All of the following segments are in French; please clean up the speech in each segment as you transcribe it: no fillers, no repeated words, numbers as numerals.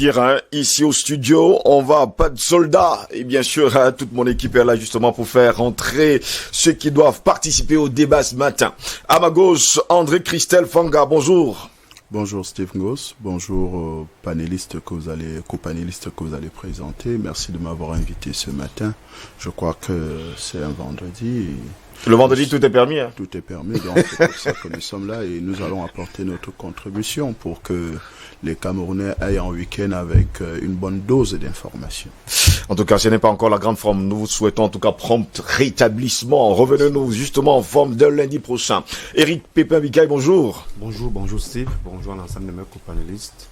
dire, hein, ici au studio, on va pas de soldats. Et bien sûr, hein, toute mon équipe est là justement pour faire entrer ceux qui doivent participer au débat ce matin. À ma gauche, André Christelle Fanga, bonjour. Bonjour Steve Ngoz, bonjour aux copanélistes que vous allez présenter. Merci de m'avoir invité ce matin. Je crois que c'est un vendredi. Le vendredi, tout est permis. Hein. Tout est permis, donc c'est pour ça que nous sommes là et nous allons apporter notre contribution pour que les Camerounais aillent en week-end avec une bonne dose d'informations. En tout cas, ce n'est pas encore la grande forme. Nous vous souhaitons en tout cas prompt rétablissement. Revenez-nous justement en forme dès lundi prochain. Eric Pépin-Bikaï, bonjour. Bonjour Steve, bonjour à l'ensemble de mes copanélistes.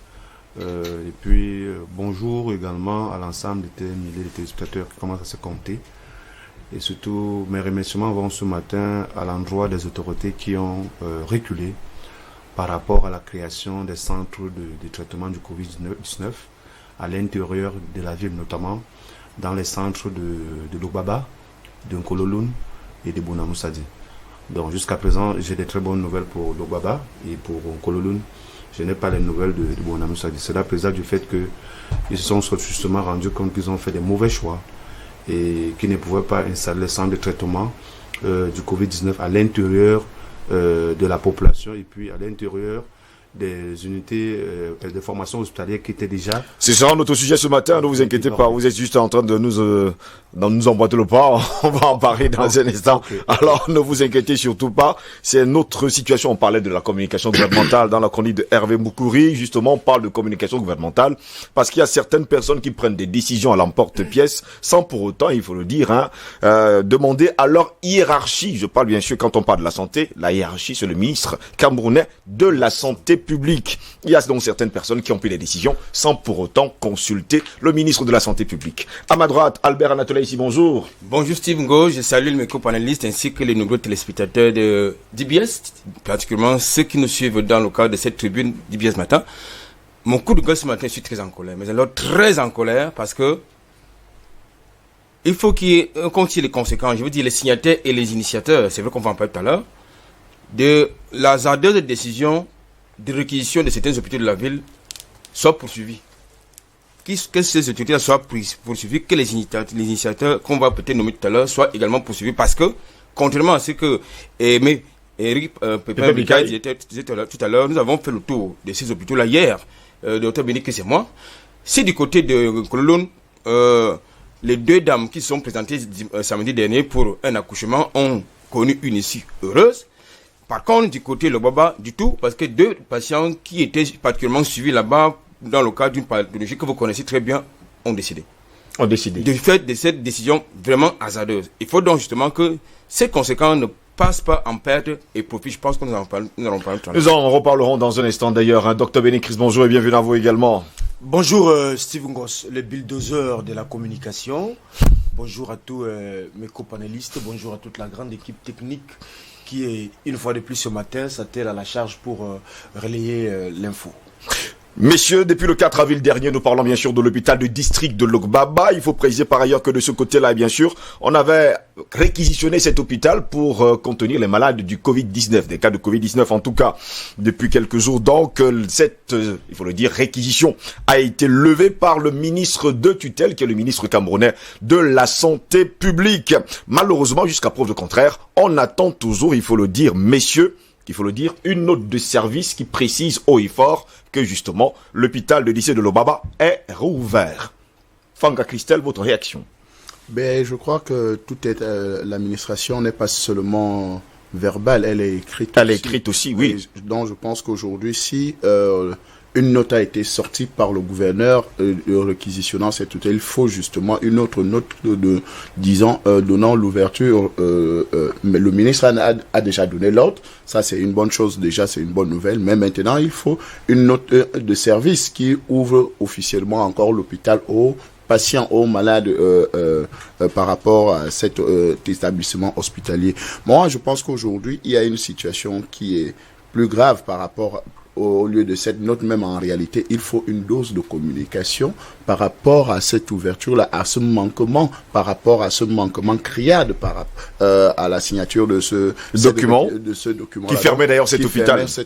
Et puis bonjour également à l'ensemble des milliers de téléspectateurs qui commencent à se compter. Et surtout, mes remerciements vont ce matin à l'endroit des autorités qui ont reculé par rapport à la création des centres de traitement du Covid-19 à l'intérieur de la ville, notamment dans les centres de Lobaba, de Nkololoun et de Bonamoussadi. Donc jusqu'à présent, j'ai des très bonnes nouvelles pour Lobaba et pour Nkololoun. Je n'ai pas les nouvelles de Bonamoussadi. Cela présage du fait qu'ils se sont justement rendus compte qu'ils ont fait des mauvais choix et qu'ils ne pouvaient pas installer les centres de traitement du Covid-19 à l'intérieur de la population et puis à l'intérieur des unités de formation hospitalière qui étaient déjà... C'est ça notre sujet ce matin, ne vous inquiétez pas, vous êtes juste en train de nous emboîter le pas, on va en parler dans un instant. Okay. Alors ne vous inquiétez surtout pas, c'est notre situation, on parlait de la communication gouvernementale dans la chronique de Hervé Moukouri, justement on parle de communication gouvernementale, parce qu'il y a certaines personnes qui prennent des décisions à l'emporte-pièce, sans pour autant, il faut le dire, demander à leur hiérarchie, je parle bien sûr quand on parle de la santé, la hiérarchie c'est le ministre camerounais de la santé publique. Il y a donc certaines personnes qui ont pris des décisions sans pour autant consulter le ministre de la Santé publique. À ma droite, Albert Anatola ici, bonjour. Bonjour Steve Ngo, je salue mes co-panélistes ainsi que les nombreux téléspectateurs de DBS, particulièrement ceux qui nous suivent dans le cadre de cette tribune DBS matin. Mon coup de gueule ce matin, je suis très en colère, mais alors très en colère parce que il faut qu'il y ait un compte sur les conséquences, je veux dire les signataires et les initiateurs, c'est vrai qu'on va en parler tout à l'heure, de la hasardeuse décision de réquisition de certains hôpitaux de la ville soient poursuivis. Que ces hôpitaux soient poursuivis, que les initiateurs qu'on va peut-être nommer tout à l'heure soient également poursuivis parce que, contrairement à ce que Eric Pépin disait tout à l'heure, nous avons fait le tour de ces hôpitaux-là hier, Dr Bénique, c'est moi. Si du côté de Kololon, les deux dames qui sont présentées samedi dernier pour un accouchement ont connu une issue heureuse. Par contre, du côté le Baba, du tout, parce que deux patients qui étaient particulièrement suivis là-bas, dans le cadre d'une pathologie que vous connaissez très bien, ont décidé. Du fait de cette décision vraiment hasardeuse. Il faut donc justement que ces conséquences ne passent pas en perte et profit. Je pense que nous en parlerons tout à l'heure. Nous en reparlerons dans un instant d'ailleurs. Dr Bénécris, bonjour et bienvenue à vous également. Bonjour Steve Ngoz, le bulldozer de la communication. Bonjour à tous mes copanélistes. Bonjour à toute la grande équipe technique qui est, une fois de plus ce matin, s'attelle à la charge pour relayer l'info. Messieurs, depuis le 4 avril dernier, nous parlons bien sûr de l'hôpital de district de Lobaba. Il faut préciser par ailleurs que de ce côté-là, bien sûr, on avait réquisitionné cet hôpital pour contenir les malades du Covid-19, des cas de Covid-19 en tout cas, depuis quelques jours. Donc, cette, il faut le dire, réquisition a été levée par le ministre de tutelle, qui est le ministre camerounais de la Santé publique. Malheureusement, jusqu'à preuve de contraire, on attend toujours, il faut le dire, messieurs, il faut le dire, une note de service qui précise haut et fort que justement l'hôpital de lycée de Lobaba est rouvert. Fanga Christelle, votre réaction? Je crois que toute l'administration n'est pas seulement verbale, elle est écrite. Elle est écrite aussi, oui. Donc je pense qu'aujourd'hui, si une note a été sortie par le gouverneur réquisitionnant cet hôtel, il faut justement une autre note donnant l'ouverture. Mais le ministre a déjà donné l'ordre. Ça, c'est une bonne chose. Déjà, c'est une bonne nouvelle. Mais maintenant, il faut une note de service qui ouvre officiellement encore l'hôpital aux patients, aux malades par rapport à cet établissement hospitalier. Moi, je pense qu'aujourd'hui, il y a une situation qui est plus grave par rapport au lieu de cette note, même en réalité, il faut une dose de communication par rapport à cette ouverture-là, à ce manquement, par rapport à ce manquement criard à la signature de ce document, qui fermait d'ailleurs cet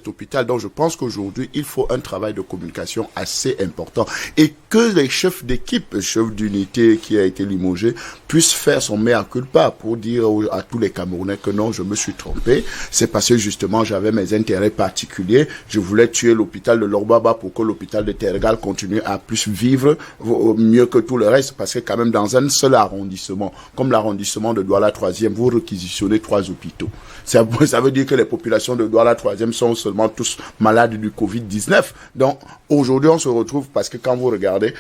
hôpital. Donc je pense qu'aujourd'hui, il faut un travail de communication assez important et que les chefs d'équipe, chefs d'unité qui a été limogé, puissent faire son mea culpa pour dire à tous les Camerounais que non, je me suis trompé. C'est parce que justement, j'avais mes intérêts particuliers. Je voulais tuer l'hôpital de Logbaba pour que l'hôpital de Tergal continue à plus vivre mieux que tout le reste, parce que quand même dans un seul arrondissement, comme l'arrondissement de Douala 3e, vous réquisitionnez 3 hôpitaux. Ça veut dire que les populations de Douala 3e sont seulement tous malades du Covid-19. Donc aujourd'hui, on se retrouve parce que quand vous regardez,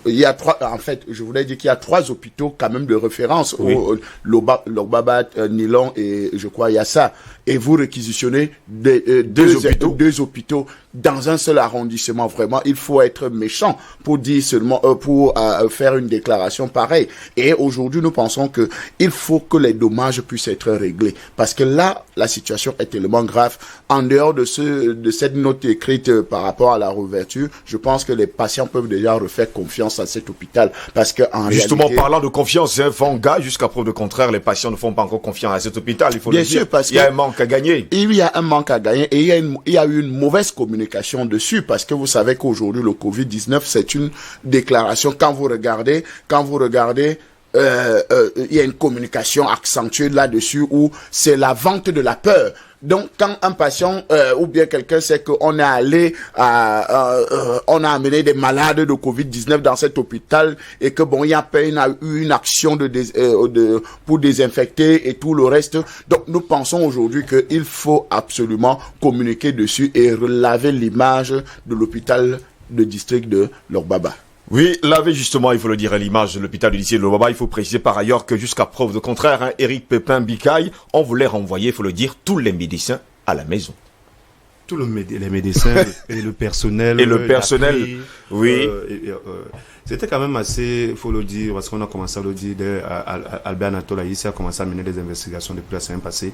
il y a 3, en fait, je voulais dire qu'il y a 3 hôpitaux quand même de référence, oui. Logbaba, Nilon et je crois Yassa. Et vous réquisitionnez deux hôpitaux dans un seul arrondissement. Vraiment, il faut être méchant pour dire seulement, pour faire une déclaration pareille. Et aujourd'hui, nous pensons que il faut que les dommages puissent être réglés. Parce que là, la situation est tellement grave. En dehors de cette note écrite par rapport à la réouverture, je pense que les patients peuvent déjà refaire confiance à cet hôpital. Parce que justement, réalité, parlant de confiance, Vanga, jusqu'à preuve de contraire, les patients ne font pas encore confiance à cet hôpital. Il faut bien le dire. Sûr, parce il y a un manque à gagner. Il y a un manque à gagner et il y a eu une mauvaise communication dessus, parce que vous savez qu'aujourd'hui, le Covid-19, c'est une déclaration. Quand vous regardez, il y a une communication accentuée là-dessus où c'est la vente de la peur. Donc, quand un patient ou bien quelqu'un sait qu'on est allé on a amené des malades de Covid-19 dans cet hôpital et que bon, il y a eu une action pour désinfecter et tout le reste. Donc, nous pensons aujourd'hui qu'il faut absolument communiquer dessus et relaver l'image de l'hôpital de district de Logbaba. Oui, laver justement, il faut le dire, à l'image de l'hôpital du lycée de Logbaba. Il faut préciser par ailleurs que jusqu'à preuve de contraire, Éric Pépin Bikaï, on voulait renvoyer, il faut le dire, tous les médecins à la maison. Tous les médecins et le personnel. Et le personnel, oui. C'était quand même assez, il faut le dire, parce qu'on a commencé à le dire, Albert Anatole ici a commencé à mener des investigations depuis la semaine passée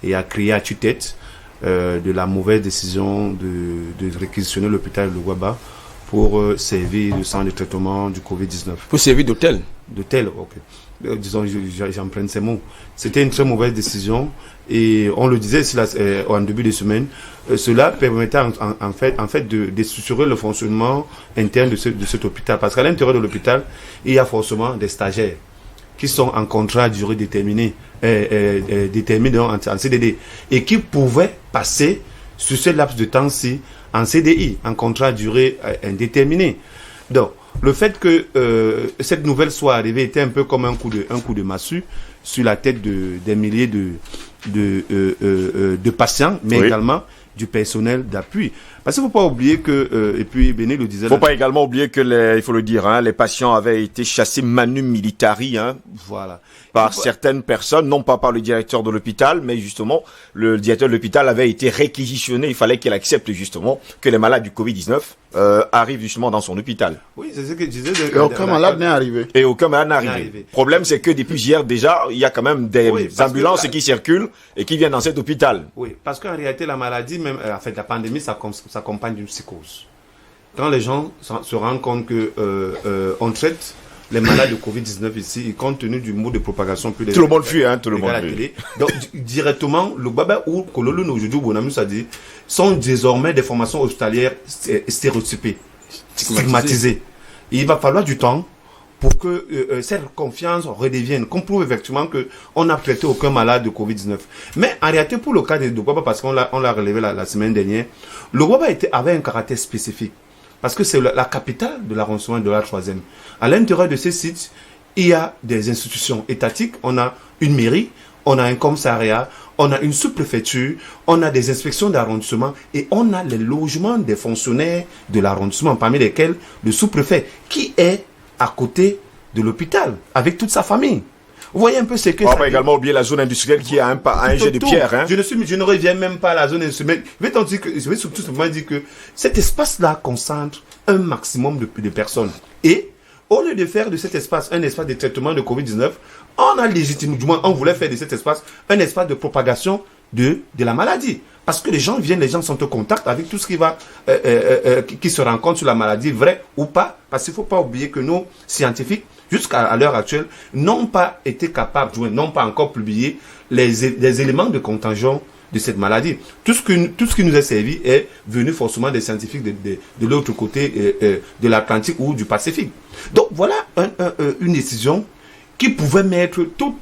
et a crié à tue-tête de la mauvaise décision de réquisitionner l'hôpital de Logbaba pour servir de centre de traitement du Covid-19. Pour servir d'hôtel. D'hôtel, ok. Disons, j'emprunte ces mots. C'était une très mauvaise décision et on le disait en début de semaine. Cela permettait en fait de structurer le fonctionnement interne de cet hôpital. Parce qu'à l'intérieur de l'hôpital, il y a forcément des stagiaires qui sont en contrat à durée déterminée, en CDD, et qui pouvaient passer sur ce laps de temps-ci en CDI, en contrat à durée indéterminée. Donc, le fait que cette nouvelle soit arrivée était un peu comme un coup de massue sur la tête des milliers de patients, mais oui, également du personnel d'appui. Parce qu'il ne faut pas oublier que, et puis Béné le disait... Il ne faut pas également oublier que, il faut le dire, les patients avaient été chassés manu militari, voilà, par certaines personnes, non pas par le directeur de l'hôpital, mais justement, le directeur de l'hôpital avait été réquisitionné. Il fallait qu'il accepte justement que les malades du Covid-19 arrivent justement dans son hôpital. Oui, c'est ce que je disais. Et aucun malade n'est arrivé. Et aucun malade n'est arrivé. Le problème, c'est que depuis hier, déjà, il y a quand même des ambulances qui circulent et qui viennent dans cet hôpital. Oui, parce qu'en réalité, la maladie, même, en fait, la pandémie, s'accompagne d'une psychose. Quand les gens se rendent compte que on traite les malades de Covid-19 ici, compte tenu du mode de propagation plus tout le monde fuit, tout le monde fuit. Donc, directement, le Baba ou Kololo aujourd'hui, Bonamus a dit, sont désormais des formations hospitalières stéréotypées, stigmatisées. Et il va falloir du temps pour que cette confiance redevienne, qu'on prouve effectivement qu'on n'a traité aucun malade de Covid-19. Mais en réalité, pour le cas de Logbaba, parce qu'on l'a relevé la semaine dernière, Logbaba avait un caractère spécifique. Parce que c'est la capitale de l'arrondissement de la 3e. À l'intérieur de ces sites, il y a des institutions étatiques. On a une mairie, on a un commissariat, on a une sous-préfecture, on a des inspections d'arrondissement et on a les logements des fonctionnaires de l'arrondissement, parmi lesquels le sous-préfet, qui est à côté de l'hôpital, avec toute sa famille. Vous voyez un peu ce que on va également oublier la zone industrielle qui a un jet de pierre. Je ne reviens même pas à la zone industrielle. Je vais surtout dire que cet espace-là concentre un maximum de personnes. Et au lieu de faire de cet espace un espace de traitement de Covid-19, on a légitimement, on voulait faire de cet espace un espace de propagation de la maladie. Parce que les gens sont en contact avec tout ce qui se rencontre sur la maladie, vrai ou pas. Parce qu'il ne faut pas oublier que nos scientifiques, jusqu'à l'heure actuelle, n'ont pas été capables, n'ont pas encore publié les éléments de contagion de cette maladie. Tout ce qui nous est servi est venu forcément des scientifiques de l'autre côté de l'Atlantique ou du Pacifique. Donc voilà une décision qui pouvait mettre tout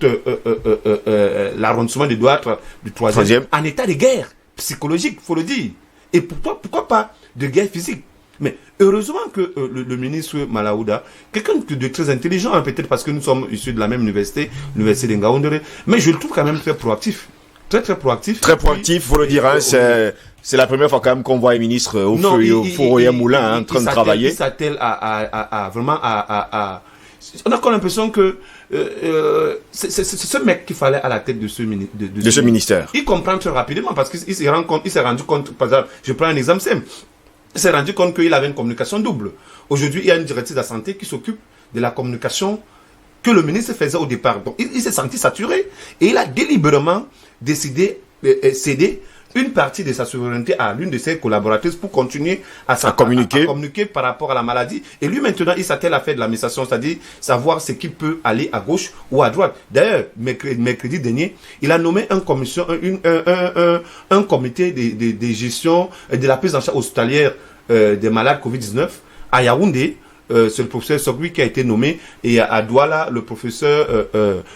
l'arrondissement du droit du troisième en état de guerre psychologique, faut le dire. Et pourquoi pas de guerre physique? Mais heureusement que le ministre Malaouda, quelqu'un de très intelligent, hein, peut-être parce que nous sommes issus de la même université, l'université de Ngaoundéré, mais je le trouve quand même très proactif. Très proactif. Très proactif, faut le dire, hein, c'est la première fois quand même qu'on voit un ministre au feu et au four et un moulin en train de travailler. Il s'attelle vraiment à on a comme l'impression que c'est ce mec qu'il fallait à la tête de ce ministère. Il comprend très rapidement parce qu'il s'est rendu compte, par exemple, je prends un exemple simple, il s'est rendu compte qu'il avait une communication double. Aujourd'hui, il y a une directrice de la santé qui s'occupe de la communication que le ministre faisait au départ. Donc, il s'est senti saturé et il a délibérément décidé de céder une partie de sa souveraineté à l'une de ses collaboratrices pour continuer à communiquer par rapport à la maladie. Et lui, maintenant, il s'attelle à faire de l'administration, c'est-à-dire savoir ce qui peut aller à gauche ou à droite. D'ailleurs, mercredi dernier, il a nommé un comité de gestion de la prise en charge hospitalière des malades Covid-19 à Yaoundé. C'est le professeur Sogui qui a été nommé, et à Douala, le professeur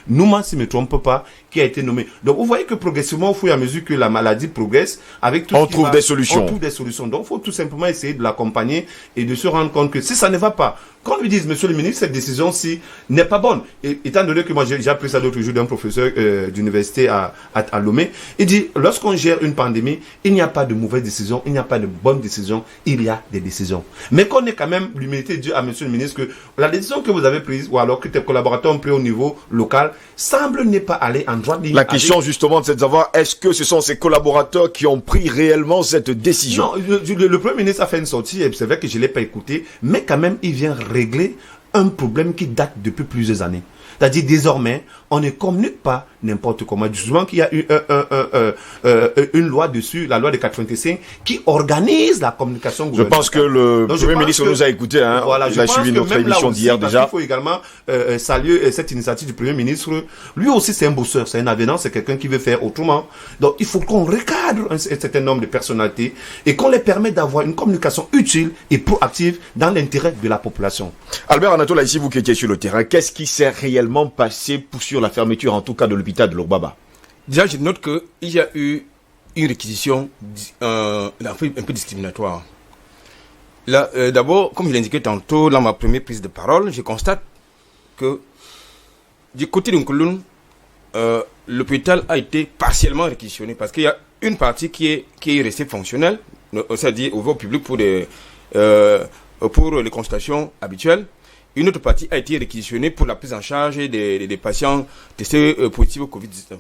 Nouma, si je ne me trompe pas, qui a été nommé. Donc vous voyez que progressivement, au fur et à mesure que la maladie progresse, avec tout on trouve des solutions. Donc il faut tout simplement essayer de l'accompagner et de se rendre compte que si ça ne va pas, qu'on lui dise, monsieur le ministre, cette décision-ci n'est pas bonne. Et, étant donné que moi j'ai appris ça l'autre jour d'un professeur d'université à Lomé, il dit, lorsqu'on gère une pandémie, il n'y a pas de mauvaise décision, il n'y a pas de bonne décision, il y a des décisions. Mais qu'on ait quand même l'humilité de dire à monsieur le ministre que la décision que vous avez prise, ou alors que tes collaborateurs ont pris au niveau local, semble ne pas aller en droite ligne. La question justement, c'est de savoir, est-ce que ce sont ces collaborateurs qui ont pris réellement cette décision? Non, le Premier ministre a fait une sortie, et c'est vrai que je ne l'ai pas écouté, mais quand même, il vient régler un problème qui date depuis plusieurs années. C'est-à-dire, désormais, on ne communique pas n'importe comment. Souvent qu'il y a eu une loi dessus, la loi de 85, qui organise la communication gouvernementale. Je pense que le Premier ministre nous a écouté. Hein. Voilà, il a suivi notre émission d'hier déjà. Il faut également saluer cette initiative du Premier ministre. Lui aussi, c'est un bosseur, c'est un avenant, c'est quelqu'un qui veut faire autrement. Donc, il faut qu'on recadre un certain nombre de personnalités et qu'on les permette d'avoir une communication utile et proactive dans l'intérêt de la population. Albert Anatole, ici, vous qui étiez sur le terrain, qu'est-ce qui s'est réellement passé sur la fermeture, en tout cas, de l'hôpital de Logbaba? Déjà, je note qu'il y a eu une réquisition un peu discriminatoire. Là, d'abord, comme je l'indiquais tantôt dans ma première prise de parole, je constate que du côté de Nkouloun, l'hôpital a été partiellement réquisitionné parce qu'il y a une partie qui est restée fonctionnelle, c'est-à-dire ouvert au public pour les consultations habituelles. Une autre partie a été réquisitionnée pour la prise en charge des patients testés positifs au Covid-19.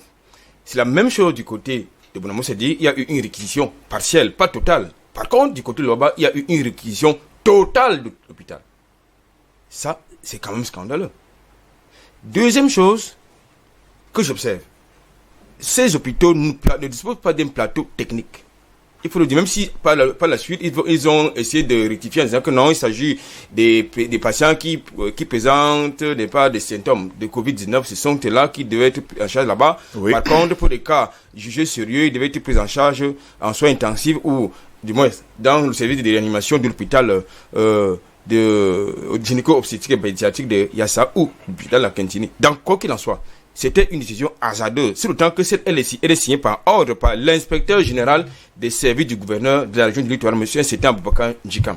C'est la même chose du côté de Bonamo, c'est-à-dire il y a eu une réquisition partielle, pas totale. Par contre, du côté de Loba, il y a eu une réquisition totale de l'hôpital. Ça, c'est quand même scandaleux. Deuxième chose que j'observe, ces hôpitaux ne disposent pas d'un plateau technique. Il faut le dire, même si par la suite, ils ont essayé de rectifier en disant que non, il s'agit des patients qui présentent des symptômes de Covid-19. Ce sont là qui devaient être pris en charge là-bas. Oui. Par contre, pour des cas jugés sérieux, ils devaient être pris en charge en soins intensifs ou, du moins, dans le service de réanimation de l'hôpital de gynéco-obstétrique et pédiatrique de Yassa ou l'hôpital de la Quintini. Donc, quoi qu'il en soit, c'était une décision hasardeuse. C'est autant que elle est signée par ordre par l'inspecteur général des services du gouverneur de la région du Littoral, M. Sétan Boubacar Njikam.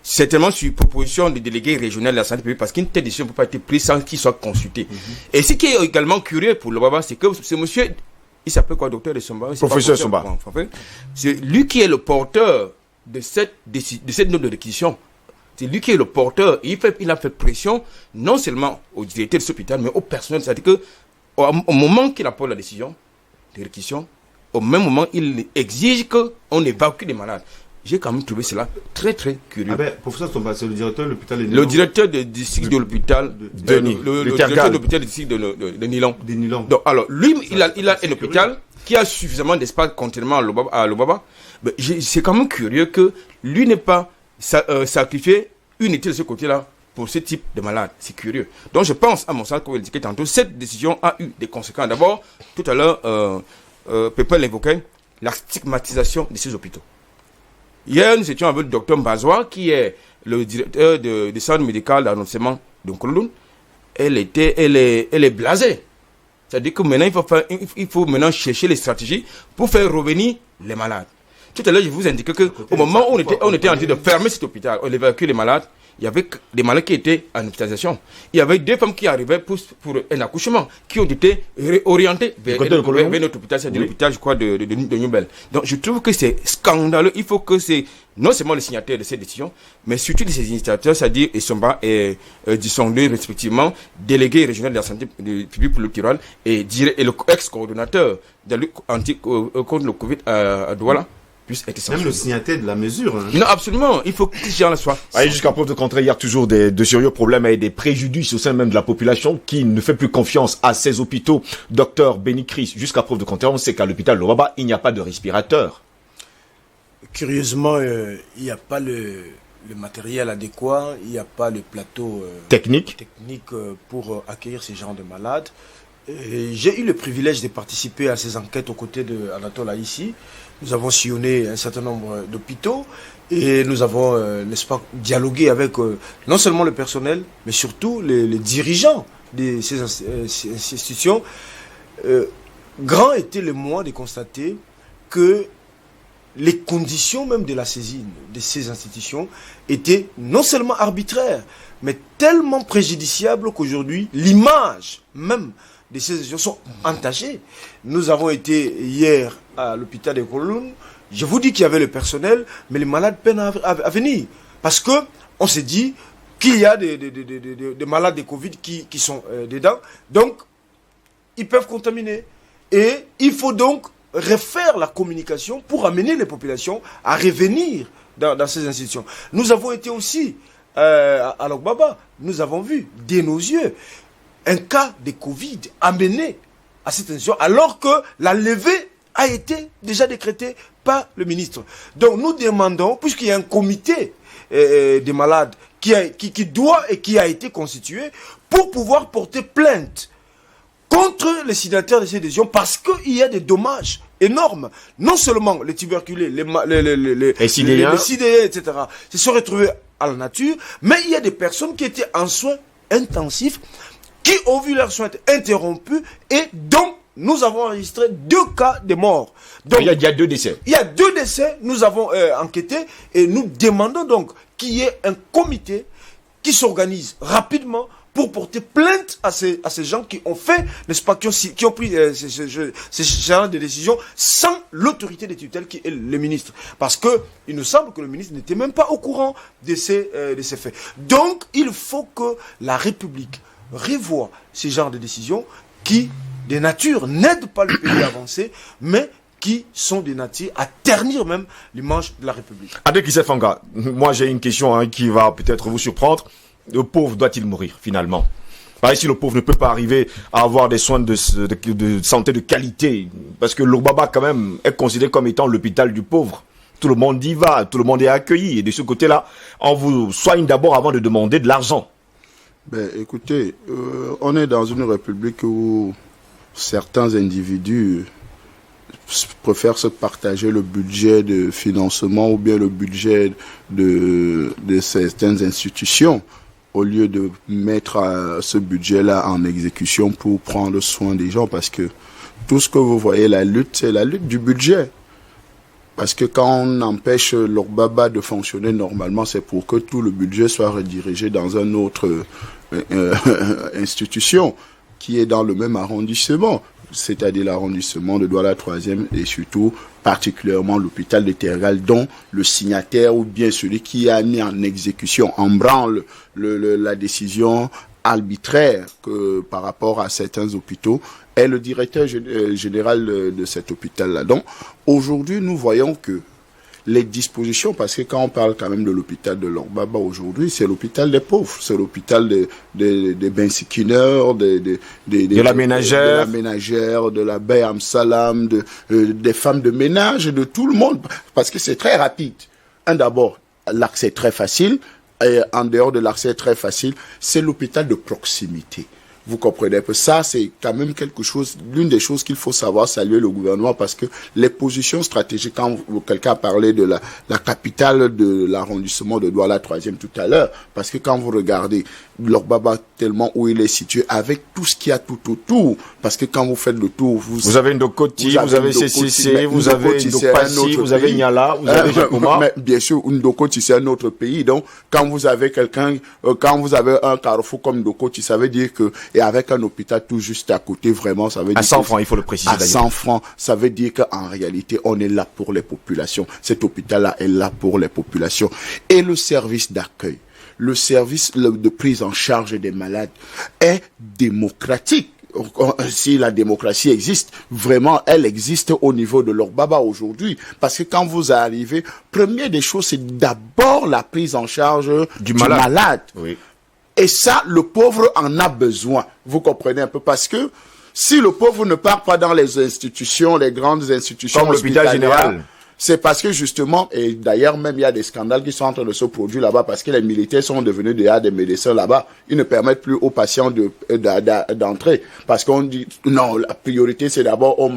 Certainement sur proposition du délégué régional de la santé publique, parce qu'une telle décision ne peut pas être prise sans qu'il soit consulté. Et ce qui est également curieux pour le Baba, c'est que ce monsieur, il s'appelle quoi, docteur de Somba? Professeur Somba. C'est lui qui est le porteur de cette note de réquisition. C'est lui qui est le porteur. Il a fait pression non seulement au directeur de cet hôpital, mais au personnel. C'est-à-dire que au moment qu'il apporte la décision de réquisition, au même moment, il exige qu'on évacue les malades. J'ai quand même trouvé cela très très curieux. Ah ben, professeur Tomba, c'est le directeur de l'hôpital de Nilon. Le directeur du district de l'hôpital de le directeur de l'hôpital du district de Nilon. De Nilon. Donc, alors, lui, il a un hôpital qui a suffisamment d'espace contrairement à Lobaba. Mais c'est quand même curieux que lui n'ait pas sacrifié une unité de ce côté-là pour ce type de malade. C'est curieux. Donc, je pense, à mon sens, comme je l'ai dit tantôt, cette décision a eu des conséquences. D'abord, tout à l'heure, Pépin l'évoquait, la stigmatisation de ces hôpitaux. Hier, nous étions avec le docteur Mbazoua, qui est le directeur du centre médical d'annoncement de Nkoloun. Elle est blasée. C'est-à-dire que maintenant, il faut maintenant chercher les stratégies pour faire revenir les malades. Tout à l'heure, je vous indiquais qu'au moment où on était en train de fermer cet hôpital, on évacuait les malades, il y avait des malades qui étaient en hospitalisation. Il y avait deux femmes qui arrivaient pour un accouchement, qui ont été réorientées vers notre hôpital, c'est-à-dire l'hôpital, je crois, de Newbel. Donc, je trouve que c'est scandaleux. Il faut que c'est non seulement les signataires de cette décision, mais surtout ces initiateurs, c'est-à-dire Essomba et Dissonglé, respectivement, délégué régional de la santé publique plurielle et le ex-coordonnateur de la lutte contre le Covid à Douala. Même le signataire de la mesure. Hein. Non, absolument. Il faut que ces gens-là soient. Jusqu'à preuve de contraire, il y a toujours de sérieux problèmes et des préjudices au sein même de la population qui ne fait plus confiance à ces hôpitaux. Docteur Benny Chris, jusqu'à preuve de contraire, on sait qu'à l'hôpital Lobaba, il n'y a pas de respirateur. Curieusement, il n'y a pas le matériel adéquat, il n'y a pas le plateau technique pour accueillir ces gens de malades. J'ai eu le privilège de participer à ces enquêtes aux côtés d'Anatole ici. Nous avons sillonné un certain nombre d'hôpitaux et nous avons, n'est-ce pas, dialogué avec non seulement le personnel, mais surtout les dirigeants de ces institutions. Grand était le mois de constater que les conditions même de la saisine de ces institutions étaient non seulement arbitraires, mais tellement préjudiciables qu'aujourd'hui, l'image même de ces institutions sont entachées. Nous avons été hier à l'hôpital de Nkoloun. Je vous dis qu'il y avait le personnel, mais les malades peinent à venir. Parce que on s'est dit qu'il y a des malades de Covid qui sont dedans. Donc, ils peuvent contaminer. Et il faut donc refaire la communication pour amener les populations à revenir dans ces institutions. Nous avons été aussi à Logbaba. Nous avons vu de nos yeux un cas de Covid amené à cette institution alors que la levée a été déjà décrétée par le ministre. Donc nous demandons, puisqu'il y a un comité des malades qui doit et qui a été constitué pour pouvoir porter plainte contre les signataires de ces décisions parce qu'il y a des dommages énormes. Non seulement les tuberculés, les sidéens, etc., se sont retrouvés à la nature, mais il y a des personnes qui étaient en soins intensifs, qui ont vu leurs soins interrompus et dont nous avons enregistré 2 cas de mort. Donc, il y a 2 décès. Il y a 2 décès, nous avons enquêté et nous demandons donc qu'il y ait un comité qui s'organise rapidement pour porter plainte à ces gens qui ont fait, n'est-ce pas, qui ont pris ces genre de décisions sans l'autorité des tutelles qui est le ministre. Parce que il nous semble que le ministre n'était même pas au courant de ces faits. Donc, il faut que la République revoie ces genres de décisions qui, de nature, n'aident pas le pays à avancer, mais qui sont de nature à ternir même l'image de la République. Adé Kisefanga, moi j'ai une question qui va peut-être vous surprendre. Le pauvre doit-il mourir finalement? Pareil, si le pauvre ne peut pas arriver à avoir des soins de santé de qualité, parce que l'Ogbaba quand même est considéré comme étant l'hôpital du pauvre. Tout le monde y va, tout le monde est accueilli. Et de ce côté-là, on vous soigne d'abord avant de demander de l'argent. Ben, écoutez, on est dans une république où certains individus préfèrent se partager le budget de financement ou bien le budget de certaines institutions au lieu de mettre ce budget-là en exécution pour prendre soin des gens, parce que tout ce que vous voyez, la lutte, c'est la lutte du budget. Parce que quand on empêche l'Ogbaba de fonctionner normalement, c'est pour que tout le budget soit redirigé dans une autre institution qui est dans le même arrondissement, c'est-à-dire l'arrondissement de Douala 3e et surtout particulièrement l'hôpital de Tergal, dont le signataire ou bien celui qui a mis en exécution, en branle la décision arbitraire par rapport à certains hôpitaux est le directeur général de cet hôpital-là. Donc aujourd'hui, nous voyons que les dispositions, parce que quand on parle quand même de l'hôpital de Lok-Baba aujourd'hui, c'est l'hôpital des pauvres, c'est l'hôpital des bensikineurs, de la ménagère, de la baie Amsalam, des femmes de ménage, de tout le monde, parce que c'est très rapide. D'abord, l'accès est très facile, et en dehors de l'accès très facile, c'est l'hôpital de proximité. Vous comprenez un peu ça, c'est quand même quelque chose, l'une des choses qu'il faut savoir saluer le gouvernement, parce que les positions stratégiques, quand quelqu'un a parlé de la capitale de l'arrondissement de Douala 3e tout à l'heure, parce que quand vous regardez Lok-Baba tellement où il est situé, avec tout ce qu'il y a tout autour, parce que quand vous faites le tour, vous avez Ndokoti, vous avez CCC, vous avez Ndokpassi, vous avez Nyala, vous avez Jakoma. Mais bien sûr, Ndokoti c'est un autre pays, donc quand vous avez quand vous avez un carrefour comme Ndokoti, ça veut dire que, et avec un hôpital tout juste à côté, vraiment, ça veut dire... À 100 francs, il faut le préciser d'ailleurs. À 100 francs, ça veut dire qu'en réalité, on est là pour les populations. Cet hôpital-là est là pour les populations. Et le service d'accueil, le service de prise en charge des malades est démocratique. Si la démocratie existe, vraiment, elle existe au niveau de Lok-Baba aujourd'hui. Parce que quand vous arrivez, première des choses, c'est d'abord la prise en charge du malade. Oui. Et ça, le pauvre en a besoin. Vous comprenez un peu, parce que si le pauvre ne part pas dans les institutions, les grandes institutions comme l'hôpital général, c'est parce que justement, et d'ailleurs même il y a des scandales qui sont en train de se produire là-bas, parce que les militaires sont devenus déjà des médecins là-bas. Ils ne permettent plus aux patients d'entrer, parce qu'on dit non, la priorité c'est d'abord aux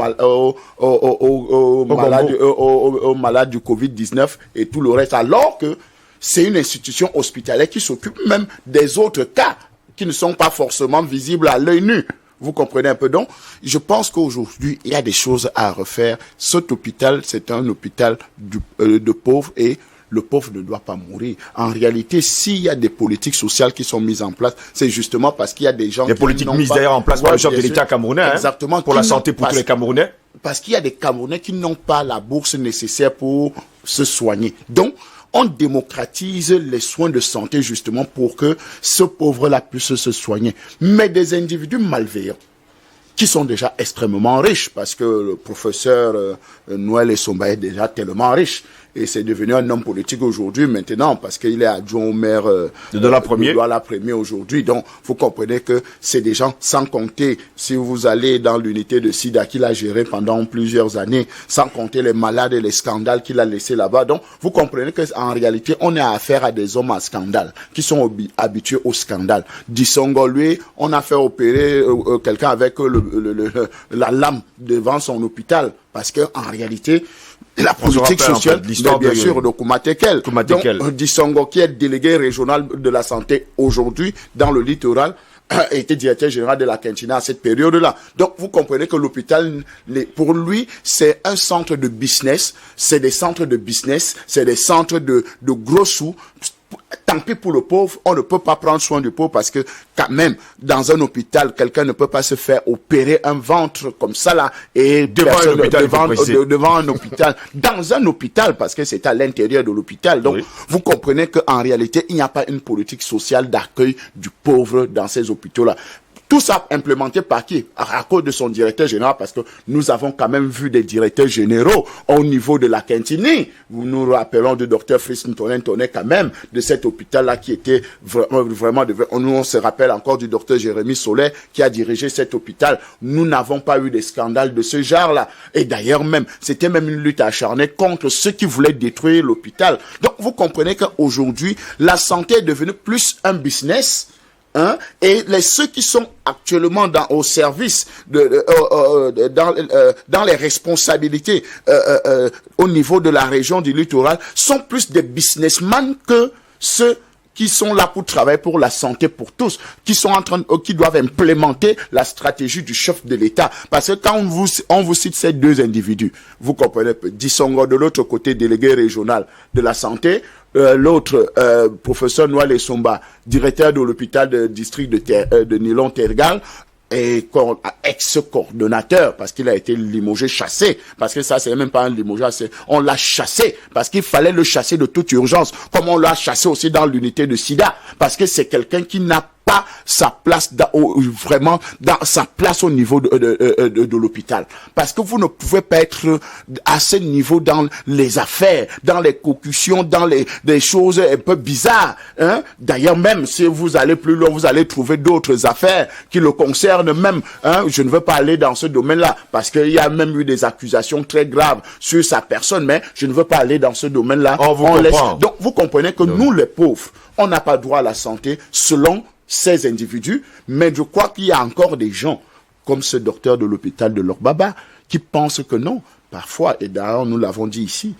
malades du Covid-19 et tout le reste, alors que c'est une institution hospitalière qui s'occupe même des autres cas qui ne sont pas forcément visibles à l'œil nu. Vous comprenez un peu? Donc, je pense qu'aujourd'hui, il y a des choses à refaire. Cet hôpital, c'est un hôpital de pauvres, et le pauvre ne doit pas mourir. En réalité, s'il y a des politiques sociales qui sont mises en place, c'est justement parce qu'il y a des gens... Des politiques mises d'ailleurs en place par le chef de l'État camerounais. Exactement. Pour la santé pour tous les Camerounais. Parce qu'il y a des Camerounais qui n'ont pas la bourse nécessaire pour se soigner. Donc, on démocratise les soins de santé justement pour que ce pauvre-là puisse se soigner. Mais des individus malveillants, qui sont déjà extrêmement riches, parce que le professeur Noël Essomba est déjà tellement riche, et c'est devenu un homme politique aujourd'hui maintenant, parce qu'il est adjoint au maire de Douala 1er aujourd'hui. Donc, vous comprenez que c'est des gens, sans compter, si vous allez dans l'unité de SIDA qu'il a géré pendant plusieurs années, sans compter les malades et les scandales qu'il a laissés là-bas. Donc, vous comprenez qu'en réalité, on a affaire à des hommes à scandale, qui sont habitués au scandale. Dissongo, lui, on a fait opérer quelqu'un avec la lame devant son hôpital, parce que en réalité, la politique sociale, bien sûr, de Koumatekel. Donc, Dissongo, qui est délégué régional de la santé aujourd'hui dans le littoral, était directeur général de la Kentina à cette période-là. Donc, vous comprenez que l'hôpital, pour lui, c'est un centre de business, c'est des centres de business, c'est des centres de gros sous. Tant pis pour le pauvre, on ne peut pas prendre soin du pauvre, parce que quand même, dans un hôpital, quelqu'un ne peut pas se faire opérer un ventre comme ça là, et devant un hôpital, dans un hôpital, parce que c'est à l'intérieur de l'hôpital. Donc, vous comprenez qu'en réalité, il n'y a pas une politique sociale d'accueil du pauvre dans ces hôpitaux-là. Tout ça implémenté par qui? À cause de son directeur général, parce que nous avons quand même vu des directeurs généraux au niveau de la Kentini. Nous rappelons du docteur Fritz Ntonen quand même, de cet hôpital-là qui était vraiment... Nous, on se rappelle encore du docteur Jérémy Soler qui a dirigé cet hôpital. Nous n'avons pas eu des scandales de ce genre-là. Et d'ailleurs même, c'était même une lutte acharnée contre ceux qui voulaient détruire l'hôpital. Donc, vous comprenez qu'aujourd'hui, la santé est devenue plus un business. Et ceux qui sont actuellement au service dans les responsabilités au niveau de la région du littoral sont plus des businessmen que ceux qui sont là pour travailler pour la santé pour tous, qui doivent implémenter la stratégie du chef de l'État. Parce que quand on vous cite ces deux individus, vous comprenez, Dissongo de l'autre côté, délégué régional de la santé, l'autre, professeur Noël Essomba, directeur de l'hôpital de district de Nilon-Tergal, et ex-coordonnateur, parce qu'il a été limogé, chassé, parce que ça, c'est même pas un limogeage, on l'a chassé, parce qu'il fallait le chasser de toute urgence, comme on l'a chassé aussi dans l'unité de SIDA, parce que c'est quelqu'un qui n'a pas sa place vraiment dans sa place au niveau de l'hôpital, parce que vous ne pouvez pas être à ce niveau dans les affaires, dans les concussions, dans des choses un peu bizarres, hein. D'ailleurs, même si vous allez plus loin, vous allez trouver d'autres affaires qui le concernent même, hein. Je ne veux pas aller dans ce domaine-là, parce qu'il y a même eu des accusations très graves sur sa personne, mais je ne veux pas aller dans ce domaine-là. Donc, vous comprenez que nous, les pauvres, on n'a pas droit à la santé selon ces individus, mais je crois qu'il y a encore des gens, comme ce docteur de l'hôpital de Logbaba, qui pensent que non. Parfois, et d'ailleurs, nous l'avons dit ici,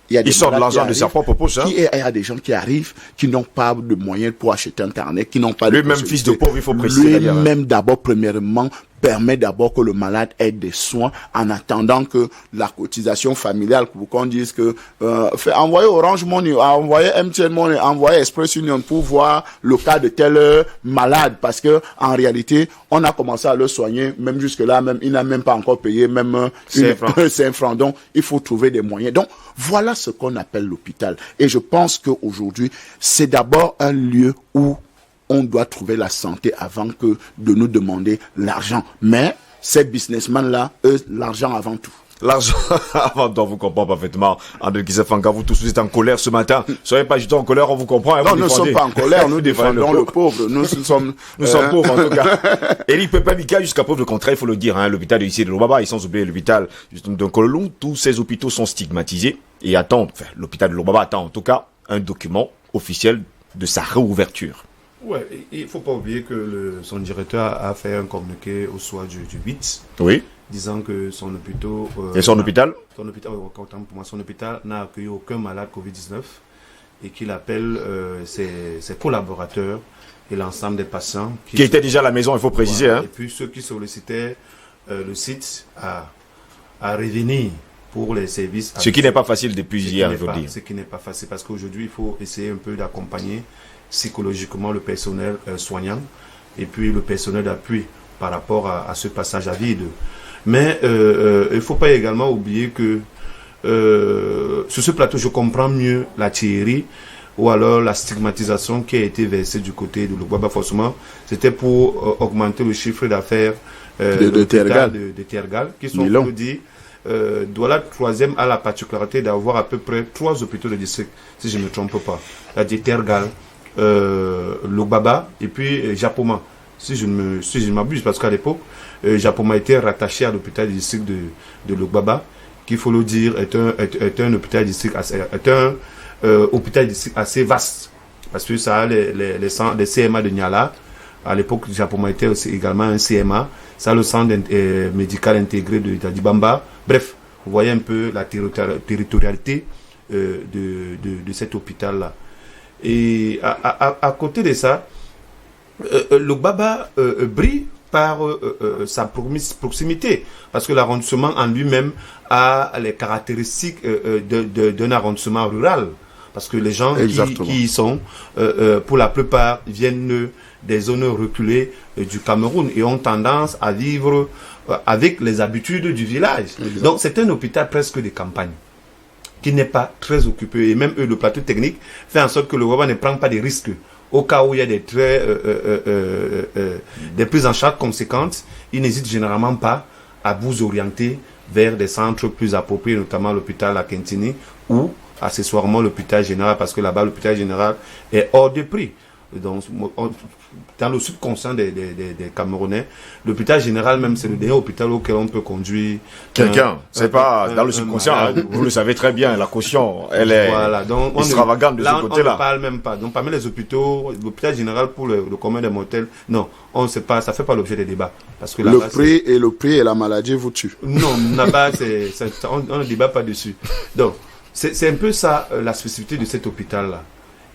ils sortent de l'argent de sa propre poche. Il y a des gens qui arrivent, qui n'ont pas de moyens pour acheter un carnet, qui n'ont pas de lui-même fils de pauvre, il faut préciser. Lui-même, d'abord, premièrement, permet d'abord que le malade ait des soins en attendant que la cotisation familiale, pour qu'on dise que envoyer Orange Money, envoyer MTN Money, envoyer Express Union pour voir le cas de tel malade, parce que en réalité, on a commencé à le soigner, même jusque-là, même il n'a même pas encore payé même 5 francs. Donc, il faut trouver des moyens. Donc, voilà ce qu'on appelle l'hôpital. Et je pense qu'aujourd'hui, c'est d'abord un lieu où on doit trouver la santé avant que de nous demander l'argent. Mais ces businessmen-là, eux, l'argent avant tout. L'argent avant tout, on vous comprend parfaitement. André Kisefanga, vous tous, vous êtes en colère ce matin. Soyez pas juste en colère, on vous comprend. Non, nous ne sommes pas en colère, nous défendons le pauvre. Nous sommes pauvres en tout cas. Eric Pepamika, jusqu'à preuve de contraire, il faut le dire, hein, l'hôpital de ici de Lobaba, et sans oublier l'hôpital de Kololong, tous ces hôpitaux sont stigmatisés et attendent, enfin, l'hôpital de Lobaba attend en tout cas un document officiel de sa réouverture. Ouais, il ne faut pas oublier que son directeur a fait un communiqué au soir du 8. Oui. Disant que son hôpital... et son hôpital pour moi, son hôpital n'a accueilli aucun malade Covid-19 et qu'il appelle ses collaborateurs et l'ensemble des patients qui étaient déjà à la maison, il faut préciser. Voilà. Hein. Et puis ceux qui sollicitaient le site à revenir pour les services. Ce qui n'est pas facile depuis hier, il faut dire. Ce qui n'est pas facile parce qu'aujourd'hui, il faut essayer un peu d'accompagner psychologiquement le personnel soignant et puis le personnel d'appui par rapport à ce passage à vide. Mais il ne faut pas également oublier que sur ce plateau, je comprends mieux la théorie ou alors la stigmatisation qui a été versée du côté de Logbaba. Forcément, c'était pour augmenter le chiffre d'affaires de Tergal, qui sont, pour dire, Douala 3e a la particularité d'avoir à peu près 3 hôpitaux de district, si je ne me trompe pas. C'est-à-dire Tergal, Logbaba et puis Japoma, si je ne m'abuse, parce qu'à l'époque, Japoma était rattaché à l'hôpital du district de Logbaba, qu'il faut le dire est un hôpital du district assez vaste, parce que ça a les CMA de Niala. À l'époque, Japoma était aussi également un CMA. Ça a le centre médical intégré de Dibamba. Bref, vous voyez un peu la territorialité de cet hôpital-là. Et à côté de ça, Logbaba brille par sa proximité, parce que l'arrondissement en lui-même a les caractéristiques d'un arrondissement rural, parce que les gens qui y sont, pour la plupart, viennent des zones reculées du Cameroun et ont tendance à vivre avec les habitudes du village. Exact. Donc c'est un hôpital presque de campagne qui n'est pas très occupé, et même le plateau technique fait en sorte que le Logbaba ne prend pas des risques. Au cas où il y a des prises en charge conséquentes, il n'hésite généralement pas à vous orienter vers des centres plus appropriés, notamment l'hôpital à Kentini ou accessoirement l'hôpital général, parce que là-bas l'hôpital général est hors de prix. Donc, dans le subconscient des Camerounais, l'hôpital général même, c'est le dernier hôpital auquel on peut conduire quelqu'un. C'est pas dans le subconscient, vous le savez très bien, la caution, elle est extravagante de ce côté-là. On ne parle même pas. Donc, parmi les hôpitaux, l'hôpital général pour le commun des mortels, non, on ne sait pas, ça fait pas l'objet des débats. Parce que le prix et la maladie vous tuent. Non, là-bas, on ne débat pas dessus. Donc, c'est un peu ça, la spécificité de cet hôpital-là.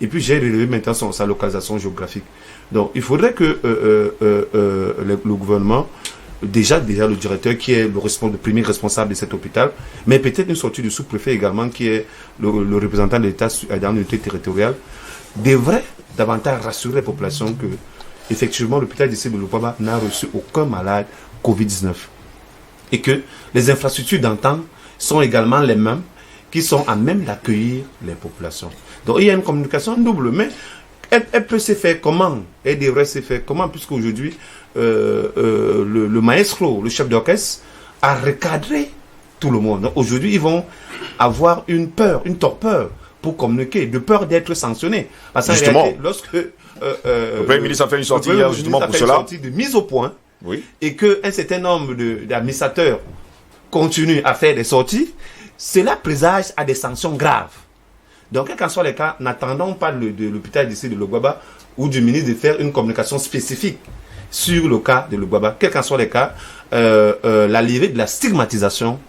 Et puis j'ai relevé maintenant sa localisation géographique. Donc il faudrait que le gouvernement, déjà le directeur qui est le premier responsable de cet hôpital, mais peut-être une sortie du sous-préfet également qui est le représentant de l'État dans l'unité territoriale, devrait davantage rassurer la population que effectivement l'hôpital d'ici de Logbaba n'a reçu aucun malade Covid-19. Et que les infrastructures d'antan sont également les mêmes, qui sont à même d'accueillir les populations. Donc il y a une communication double, mais elle peut se faire comment? Elle devrait se faire comment? Puisqu'aujourd'hui, le maestro, le chef d'orchestre, a recadré tout le monde. Donc aujourd'hui, ils vont avoir une torpeur pour communiquer, de peur d'être sanctionnés. Parce qu'en réalité, lorsque le Premier ministre a fait une sortie hier justement pour cela. Une sortie de mise au point, oui. Et qu'un certain nombre d'administrateurs continuent à faire des sorties, cela présage à des sanctions graves. Donc, quel qu'en soit les cas, n'attendons pas de l'hôpital d'ici de Logwaba ou du ministre de faire une communication spécifique sur le cas de Logwaba. Quel qu'en soit les cas, la levée de la stigmatisation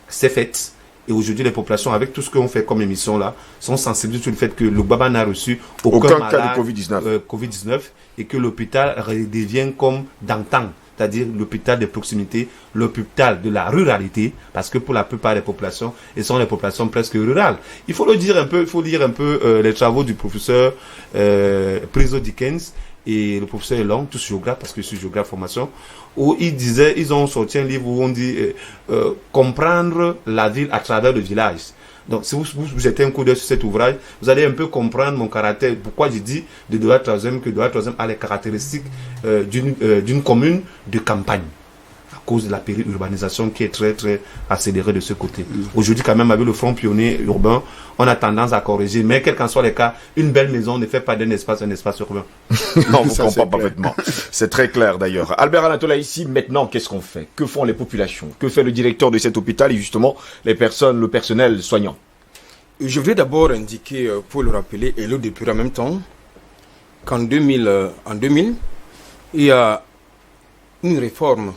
s'est faite. Et aujourd'hui, les populations, avec tout ce qu'on fait comme émission là, sont sensibilisées sur le fait que Logwaba n'a reçu aucun cas de Covid-19 et que l'hôpital redevient comme d'antan, c'est-à-dire l'hôpital de proximité, l'hôpital de la ruralité, parce que pour la plupart des populations, elles sont des populations presque rurales. Il faut lire un peu les travaux du professeur Priso Dickens et le professeur Elong, tous géographes, parce que je suis géographe formation, où ils ont sorti un livre où on dit comprendre la ville à travers le village. Donc, si vous jetez un coup d'œil sur cet ouvrage, vous allez un peu comprendre mon caractère. Pourquoi je dis de Douala Troisième que Douala Troisième a les caractéristiques d'une commune de campagne, à cause de la périurbanisation qui est très très accélérée de ce côté. Aujourd'hui, quand même, avec le front pionnier urbain, on a tendance à corriger. Mais quel qu'en soit les cas, une belle maison ne fait pas d'un espace un espace urbain. Non, vous comprenez parfaitement. C'est très clair d'ailleurs. Albert Anatola, ici, maintenant, qu'est-ce qu'on fait? Que font les populations? Que fait le directeur de cet hôpital et justement le personnel soignant? Je voudrais d'abord indiquer, pour le rappeler et le depuis en même temps, qu'en 2000, il y a une réforme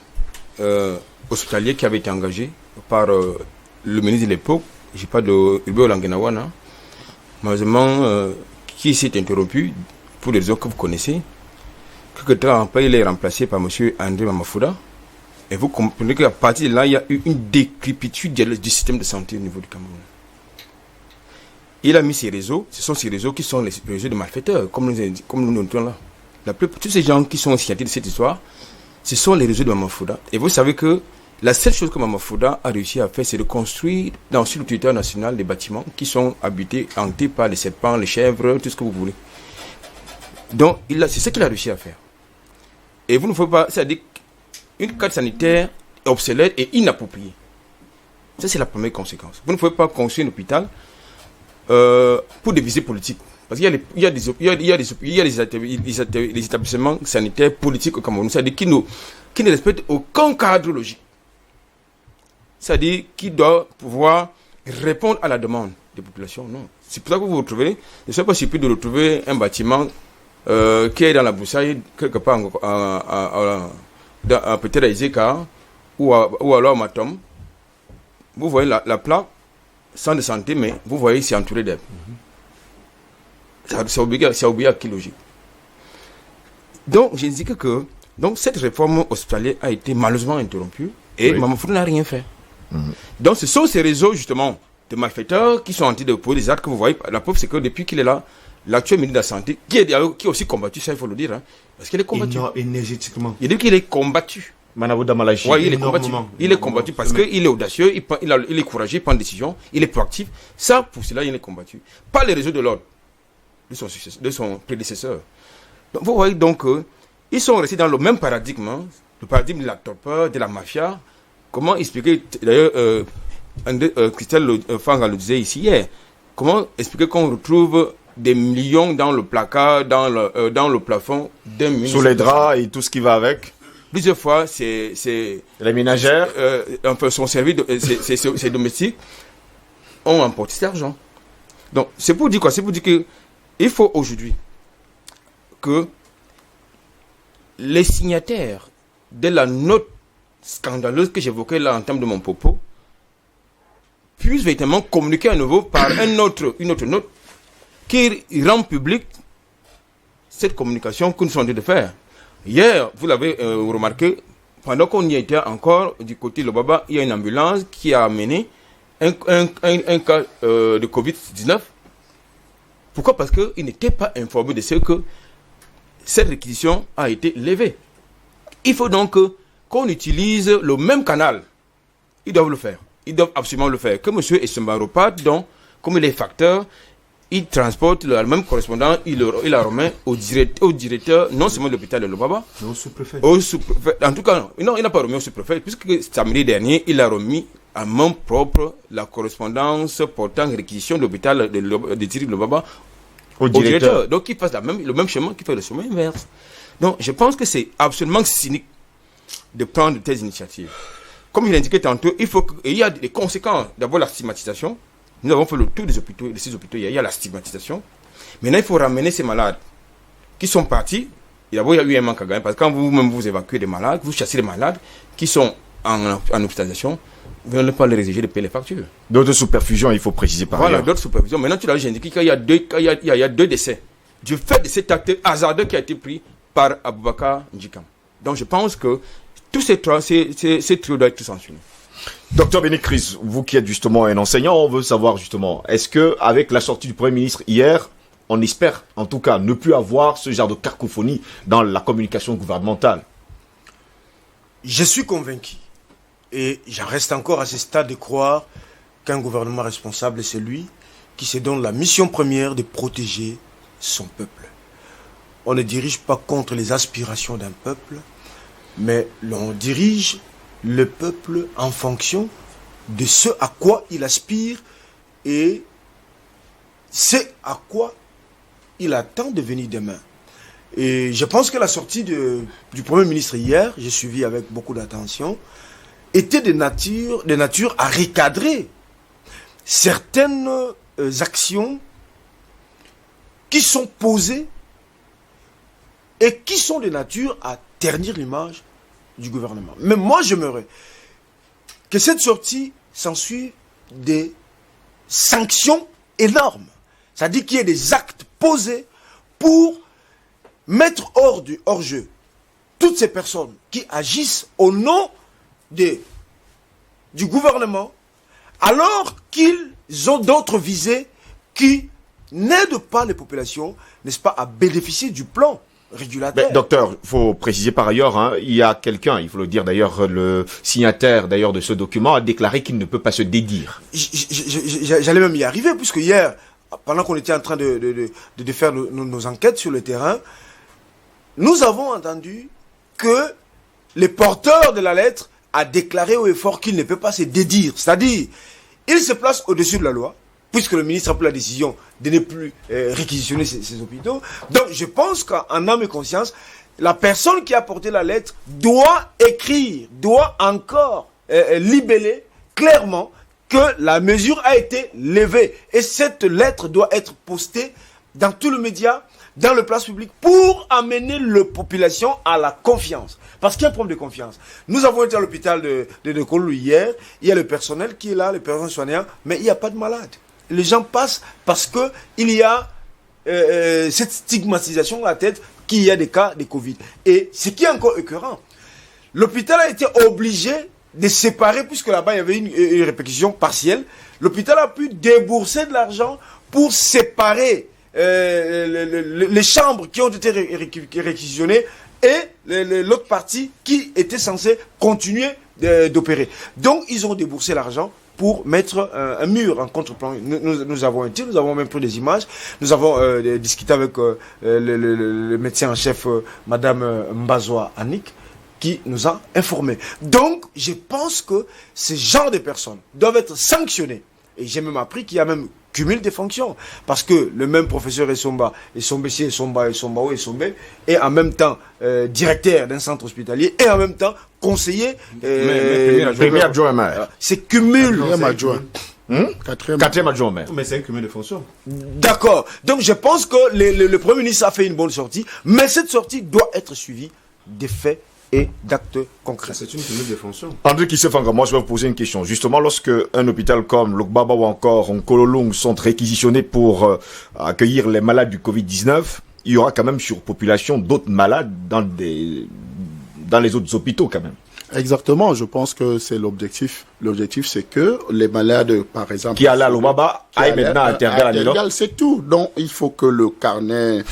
hospitalière qui avait été engagée par le ministre de l'époque, je parle de Hubert Langenawana, malheureusement, qui s'est interrompu pour les raisons que vous connaissez. Quelque temps après, il est remplacé par M. André Mamafouda. Et vous comprenez qu'à partir de là, il y a eu une décrépitude du système de santé au niveau du Cameroun. Il a mis ces réseaux, ce sont ces réseaux qui sont les réseaux de malfaiteurs, comme nous notons là. Tous ces gens qui sont signataires de cette histoire, ce sont les réseaux de Mamafouda. Et vous savez que la seule chose que Mamafouda a réussi à faire, c'est de construire sur le territoire national des bâtiments qui sont habités, hantés par les serpents, les chèvres, tout ce que vous voulez. Donc, c'est ce qu'il a réussi à faire. Et vous ne pouvez pas, c'est-à-dire une carte sanitaire obsolète et inappropriée. Ça, c'est la première conséquence. Vous ne pouvez pas construire un hôpital pour des visées politiques. Parce qu'il y a des établissements sanitaires politiques au Cameroun, c'est-à-dire qui ne respectent aucun cadre logique. C'est-à-dire qui doit pouvoir répondre à la demande des populations. Non. C'est pour ça que vous retrouvez, je ne sais pas si plus de retrouver un bâtiment qui est dans la broussaille, quelque part peut-être à Izeka ou alors à Matom. Vous voyez la plaque, centre de santé, mais vous voyez, c'est entouré d'herbes. C'est obligé à qui logique. Donc, j'ai dit que cette réforme hospitalière a été malheureusement interrompue et Mamafouda n'a rien fait. Donc, ce sont ces réseaux, justement, de malfaiteurs qui sont en train de poser des actes que vous voyez. La preuve, c'est que depuis qu'il est là, l'actuel ministre de la Santé, qui est aussi combattu, ça il faut le dire, parce qu'il est combattu. Énergétiquement. Il dit qu'il est combattu. Oui, il est combattu. Il est combattu parce qu'il est audacieux, il est courageux, il prend des décisions, il est proactif. Ça, pour cela, il est combattu. Pas les réseaux de l'ordre de son prédécesseur. Donc, vous voyez donc ils sont restés dans le même paradigme, le paradigme de la torpeur, de la mafia. Comment expliquer, d'ailleurs, Christelle Fanga le disait ici hier, comment expliquer qu'on retrouve des millions dans le placard, dans le plafond d'un ministre. Sous les draps et tout ce qui va avec. Plusieurs fois, c'est les ménagères. Enfin, son service, ses domestiques ont emporté cet argent. Donc, c'est pour dire quoi? C'est pour dire que il faut aujourd'hui que les signataires de la note scandaleuse que j'évoquais là en termes de mon propos puissent véritablement communiquer à nouveau par une autre note qui rend public cette communication que nous sommes en train de faire. Hier, vous l'avez remarqué, pendant qu'on y était encore, du côté de Lobaba, il y a une ambulance qui a amené un cas de Covid-19. Pourquoi? Parce qu'il n'était pas informé de ce que cette réquisition a été levée. Il faut donc qu'on utilise le même canal. Ils doivent le faire. Ils doivent absolument le faire. Que M. Essemba reparte, donc, comme il est facteur, il transporte le même correspondant, il la remet au directeur, non seulement de l'hôpital de Lobaba, mais au sous-préfet. En tout cas, non, il n'a pas remis au sous-préfet, puisque samedi dernier, il a remis à main propre la correspondance portant réquisition de l'hôpital de Lobaba au directeur. Donc, il fasse le même chemin qu'il fait le chemin inverse. Donc, je pense que c'est absolument cynique de prendre de telles initiatives. Comme je l'ai indiqué tantôt, il y a des conséquences. D'abord, la stigmatisation. Nous avons fait le tour des hôpitaux, des 6 hôpitaux, il y a la stigmatisation. Maintenant, il faut ramener ces malades qui sont partis. D'abord, il y a eu un manque à gagner, parce que quand vous-même vous évacuez des malades, vous chassez les malades qui sont en hospitalisation, vous n'allez pas les exiger de payer les factures. D'autres sous-perfusions, il faut préciser par ailleurs. Voilà, d'autres sous-perfusions. Maintenant, tu l'as dit, indiqué qu'il y a deux décès du fait de cet acte hasardeux qui a été pris par Aboubakar Ndjikam. Donc, je pense que tous ces trios doivent être sanctionnés. Docteur Bénécris, vous qui êtes justement un enseignant, on veut savoir justement, est-ce que avec la sortie du Premier ministre hier, on espère en tout cas ne plus avoir ce genre de cacophonie dans la communication gouvernementale? Je suis convaincu, et j'en reste encore à ce stade de croire qu'un gouvernement responsable est celui qui se donne la mission première de protéger son peuple. On ne dirige pas contre les aspirations d'un peuple, mais l'on dirige le peuple en fonction de ce à quoi il aspire et ce à quoi il attend de venir demain. Et je pense que la sortie du Premier ministre hier, j'ai suivi avec beaucoup d'attention, était de nature à recadrer certaines actions qui sont posées et qui sont de nature à ternir l'image du gouvernement. Mais moi, j'aimerais que cette sortie s'ensuive des sanctions énormes. C'est-à-dire qu'il y ait des actes posés pour mettre hors jeu toutes ces personnes qui agissent au nom du gouvernement, alors qu'ils ont d'autres visées qui n'aident pas les populations, n'est-ce pas, à bénéficier du plan régulateur. Mais, docteur, il faut préciser par ailleurs, hein, il y a quelqu'un, il faut le dire d'ailleurs, le signataire d'ailleurs de ce document a déclaré qu'il ne peut pas se dédire. J'allais même y arriver, puisque hier, pendant qu'on était en train de faire nos enquêtes sur le terrain, nous avons entendu que le porteur de la lettre a déclaré haut et fort qu'il ne peut pas se dédire. C'est-à-dire, il se place au-dessus de la loi, puisque le ministre a pris la décision de ne plus réquisitionner ces hôpitaux. Donc, je pense qu'en âme et conscience, la personne qui a porté la lettre doit écrire, doit encore libeller clairement que la mesure a été levée. Et cette lettre doit être postée dans tout le média, dans le place public, pour amener la population à la confiance. Parce qu'il y a un problème de confiance. Nous avons été à l'hôpital de Kolou hier, il y a le personnel qui est là, le personnel soignant, mais il n'y a pas de malade. Les gens passent parce que il y a cette stigmatisation dans la tête qu'il y a des cas de Covid. Et ce qui est encore écœurant, l'hôpital a été obligé de séparer, puisque là-bas il y avait une répétition partielle. L'hôpital a pu débourser de l'argent pour séparer les chambres qui ont été réquisitionnées et l'autre partie qui était censée continuer d'opérer. Donc ils ont déboursé l'argent pour mettre un mur en contre-plan. Nous avons été, nous avons même pris des images, nous avons discuté avec le médecin en chef, Madame Mbazoa Annick, qui nous a informés. Donc, je pense que ces genres de personnes doivent être sanctionnés. Et j'ai même appris qu'il y a même cumul des fonctions. Parce que le même professeur Essomba est en même temps directeur d'un centre hospitalier et en même temps conseiller. Premier adjoint maire. C'est cumul. Quatrième adjoint maire. Mais c'est un cumul de fonctions. D'accord. Donc je pense que le Premier ministre a fait une bonne sortie, mais cette sortie doit être suivie des faits et d'actes concrets. C'est une cumul de fonctions. André Kissefanga, moi je vais vous poser une question. Justement, lorsque un hôpital comme Lokbaba ou encore Nkololong sont réquisitionnés pour accueillir les malades du Covid-19, il y aura quand même surpopulation d'autres malades dans les autres hôpitaux quand même. Exactement, je pense que c'est l'objectif. L'objectif, c'est que les malades, par exemple... Qui allaient à Lokbaba aillent maintenant à Tergal. C'est tout. Donc, il faut que le carnet,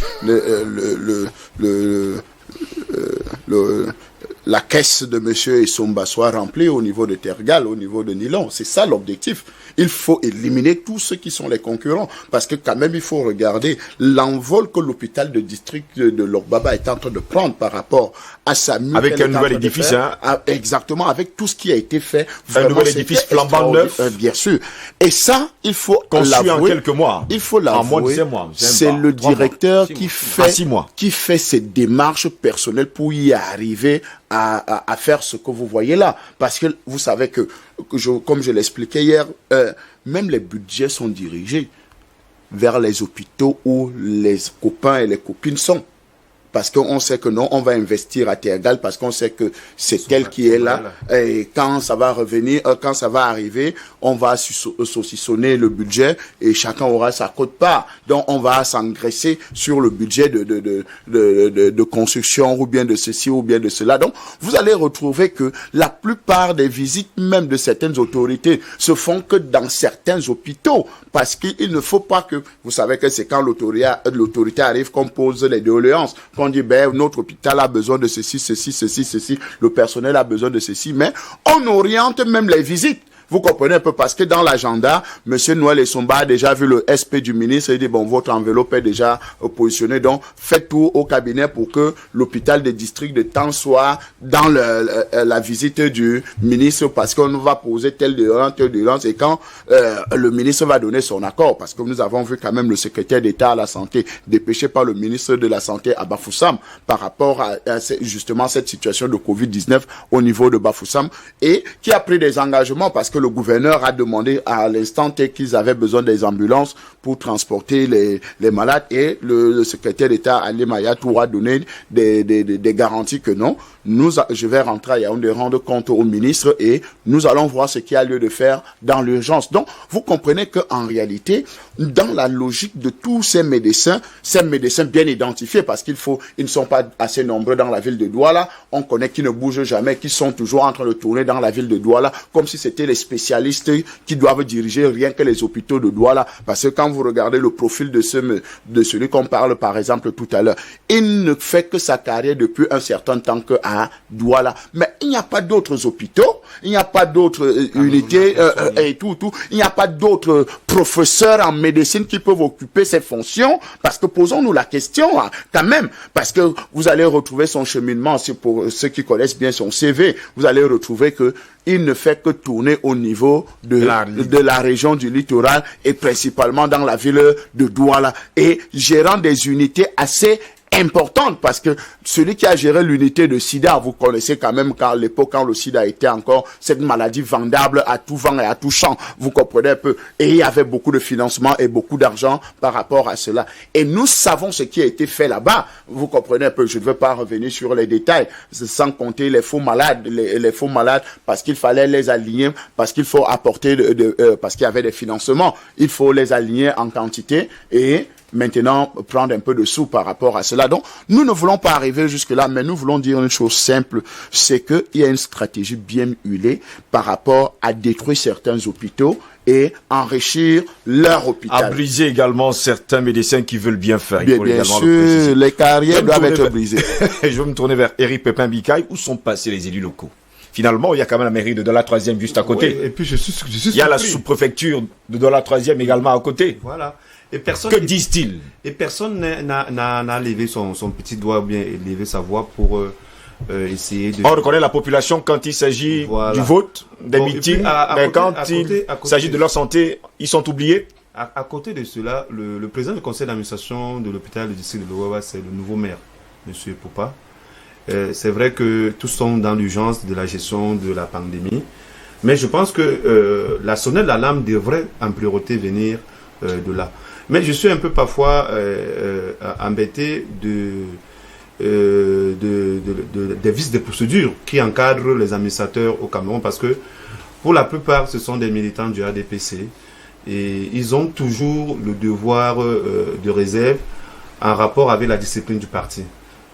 la caisse de monsieur Essomba soit remplie au niveau de Tergal, au niveau de Nilon. C'est ça l'objectif. Il faut éliminer tous ceux qui sont les concurrents. Parce que quand même, il faut regarder l'envol que l'hôpital de district de Lokbaba est en train de prendre par rapport à sa mise. Avec un nouvel édifice, hein. Exactement, avec tout ce qui a été fait. Un nouvel édifice flambant neuf. Bien sûr. Et ça, il faut construit l'avouer. En quelques mois. Il faut l'avouer. En moins de 6 mois. C'est le directeur qui fait ses démarches personnelles pour y arriver à faire ce que vous voyez là. Parce que vous savez que comme je l'expliquais hier, même les budgets sont dirigés vers les hôpitaux où les copains et les copines sont. Parce qu'on sait que non, on va investir à Tergal, parce qu'on sait que c'est elle qui est là. Et quand ça va revenir, quand ça va arriver, on va saucissonner le budget et chacun aura sa quote-part. Donc on va s'engraisser sur le budget de construction ou bien de ceci ou bien de cela. Donc vous allez retrouver que la plupart des visites même de certaines autorités se font que dans certains hôpitaux. Parce qu'il ne faut pas que, vous savez que c'est quand l'autorité arrive qu'on pose les doléances. On dit, notre hôpital a besoin de ceci, le personnel a besoin de ceci, mais on oriente même les visites. Vous comprenez un peu, parce que dans l'agenda, M. Noël Essomba a déjà vu le SP du ministre et dit, votre enveloppe est déjà positionnée, donc faites tout au cabinet pour que l'hôpital des districts de temps soit dans la visite du ministre, parce qu'on va poser telle délivrance, et quand le ministre va donner son accord, parce que nous avons vu quand même le secrétaire d'État à la santé dépêché par le ministre de la Santé à Bafoussam par rapport à justement cette situation de Covid-19 au niveau de Bafoussam, et qui a pris des engagements, parce que le gouverneur a demandé à l'instant T qu'ils avaient besoin des ambulances pour transporter les malades, et le secrétaire d'État Ali Mayatou a donné des garanties que non, je vais rentrer à Yaoundé rendre compte au ministre et nous allons voir ce qu'il y a lieu de faire dans l'urgence. Donc, vous comprenez qu'en réalité, dans la logique de tous ces médecins bien identifiés, parce ils ne sont pas assez nombreux dans la ville de Douala, on connaît qu'ils ne bougent jamais, qu'ils sont toujours en train de tourner dans la ville de Douala, comme si c'était les spécialistes qui doivent diriger rien que les hôpitaux de Douala. Parce que quand vous regardez le profil de celui qu'on parle par exemple tout à l'heure, il ne fait que sa carrière depuis un certain temps qu'à Douala. Mais il n'y a pas d'autres hôpitaux, il n'y a pas d'autres unités et tout. Il n'y a pas d'autres professeurs en médecine qui peuvent occuper ces fonctions. Parce que posons-nous la question quand même. Parce que vous allez retrouver son cheminement, pour ceux qui connaissent bien son CV, vous allez retrouver que il ne fait que tourner au niveau de la région du littoral et principalement dans la ville de Douala et gérant des unités assez importante, parce que celui qui a géré l'unité de sida, vous connaissez quand même qu'à l'époque, quand le sida était encore cette maladie vendable à tout vent et à tout champ, vous comprenez un peu, et il y avait beaucoup de financement et beaucoup d'argent par rapport à cela. Et nous savons ce qui a été fait là-bas, vous comprenez un peu, je ne veux pas revenir sur les détails, sans compter les faux malades, les faux malades, parce qu'il fallait les aligner, parce qu'il faut apporter, parce qu'il y avait des financements, il faut les aligner en quantité et maintenant prendre un peu de sous par rapport à cela. Donc, nous ne voulons pas arriver jusque-là, mais nous voulons dire une chose simple, c'est qu'il y a une stratégie bien huilée par rapport à détruire certains hôpitaux et enrichir leur hôpital. À briser également certains médecins qui veulent bien faire. Bien sûr, les carrières doivent être brisées. Je vais me tourner vers Eric Pépin Bikaï. Où sont passés les élus locaux? Finalement, il y a quand même la mairie de Douala 3e juste à côté. Oui, et puis je suis il y a la sous-préfecture de Douala 3e également à côté. Voilà. Et personne, que disent-ils? Et personne n'a levé son petit doigt, bien levé sa voix pour essayer de... On reconnaît la population quand il s'agit du vote, des meetings, mais quand il s'agit de leur santé, ils sont oubliés. À côté de cela, le président du conseil d'administration de l'hôpital du district de Lokbaba, c'est le nouveau maire, M. Popa. C'est vrai que tous sont dans l'urgence de la gestion de la pandémie, mais je pense que la sonnette d'alarme devrait en priorité venir de là. Mais je suis un peu parfois embêté des vices de procédure qui encadrent les administrateurs au Cameroun, parce que pour la plupart, ce sont des militants du ADPC et ils ont toujours le devoir de réserve en rapport avec la discipline du parti.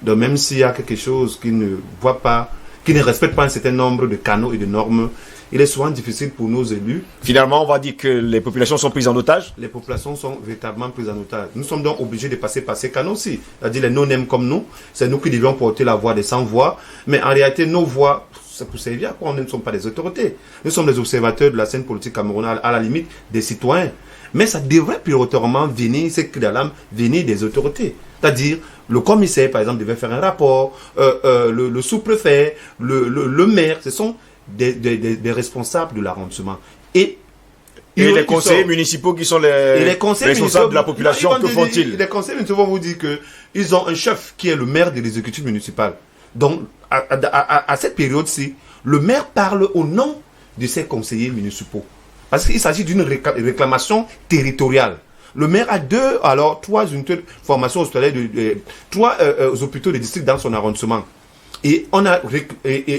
Donc même s'il y a quelque chose qu'ils ne voient pas, qui ne respectent pas un certain nombre de canaux et de normes, il est souvent difficile pour nos élus. Finalement, on va dire que les populations sont prises en otage. Les populations sont véritablement prises en otage. Nous sommes donc obligés de passer par ces canaux aussi. C'est-à-dire les non-aime comme nous, c'est nous qui devions porter la voix des sans-voix. Mais en réalité, nos voix, c'est pour servir à quoi? Nous ne sommes pas des autorités. Nous sommes des observateurs de la scène politique camerounaise, à la limite des citoyens. Mais ça devrait prioritairement venir, c'est que d'alarme, venir des autorités. C'est-à-dire, le commissaire, par exemple, devait faire un rapport, le sous-préfet, le maire, ce sont des responsables de l'arrondissement. Et les conseillers municipaux qui sont les responsables de la population, que font-ils? Les conseillers municipaux vont vous dire qu'ils ont un chef qui est le maire de l'exécutif municipal. Donc, à cette période-ci, le maire parle au nom de ses conseillers municipaux. Parce qu'il s'agit d'une réclamation territoriale. Le maire a trois unités de formation hospitalière, trois hôpitaux de district dans son arrondissement. Et on a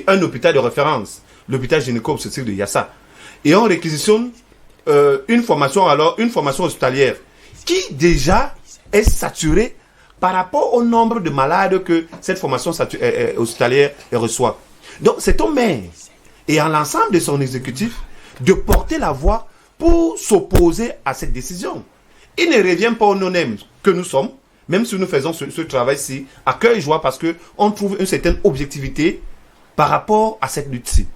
un hôpital de référence, l'hôpital gynéco-obstétrique de Yassa. Et on réquisitionne une formation hospitalière qui déjà est saturée par rapport au nombre de malades que cette formation hospitalière reçoit. Donc c'est au maire et à l'ensemble de son exécutif de porter la voix pour s'opposer à cette décision. Il ne revient pas aux non-aime que nous sommes, même si nous faisons ce travail-ci, à cœur et joie, parce qu'on trouve une certaine objectivité par rapport à cette lutte-ci.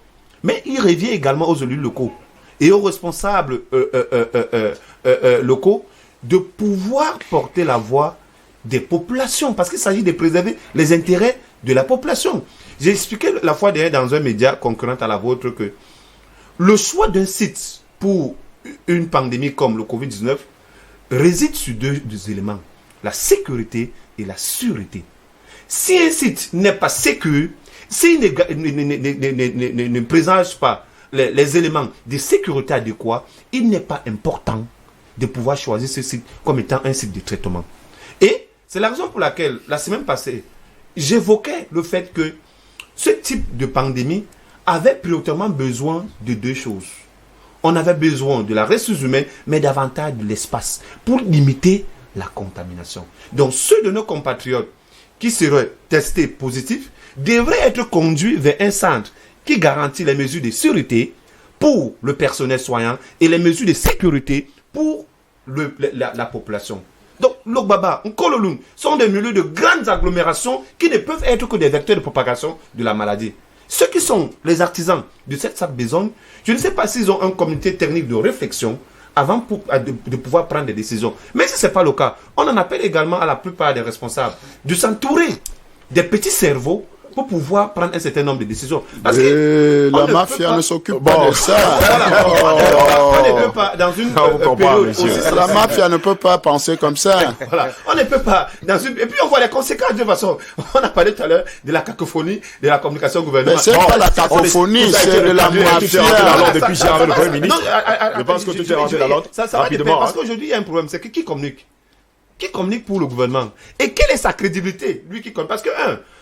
Mais il revient également aux élus locaux et aux responsables locaux de pouvoir porter la voix des populations, parce qu'il s'agit de préserver les intérêts de la population. J'ai expliqué la fois dernière dans un média concurrent à la vôtre que le choix d'un site pour une pandémie comme le Covid-19 réside sur deux éléments, la sécurité et la sûreté. Si un site n'est pas sécure, s'il ne présente pas les éléments de sécurité adéquats, il n'est pas important de pouvoir choisir ce site comme étant un site de traitement. Et c'est la raison pour laquelle, la semaine passée, j'évoquais le fait que ce type de pandémie avait prioritairement besoin de deux choses. On avait besoin de la ressource humaine, mais davantage de l'espace pour limiter la contamination. Donc, ceux de nos compatriotes qui seraient testés positifs devraient être conduits vers un centre qui garantit les mesures de sûreté pour le personnel soignant et les mesures de sécurité pour la population. Donc, Logbaba, Nkololung sont des milieux de grandes agglomérations qui ne peuvent être que des vecteurs de propagation de la maladie. Ceux qui sont les artisans de cette salle besogne, je ne sais pas s'ils ont un comité technique de réflexion avant de pouvoir prendre des décisions. Mais si ce n'est pas le cas, on en appelle également à la plupart des responsables de s'entourer des petits cerveaux pour pouvoir prendre un certain nombre de décisions. Parce que la mafia ne s'occupe pas de ça. On ne peut pas, dans une période aussi... La mafia ne peut pas penser comme ça. Voilà. On ne peut pas... Et puis on voit les conséquences de toute façon. On a parlé tout à l'heure de la cacophonie, de la communication gouvernementale. Mais c'est pas la cacophonie, c'est de la mafia. Depuis j'ai le Premier ministre. Je pense que tout est rentré dans l'ordre. Rapidement. Parce qu'aujourd'hui, il y a un problème, c'est que qui communique? Qui communique pour le gouvernement? Et quelle est sa crédibilité? Lui qui communique. Parce que,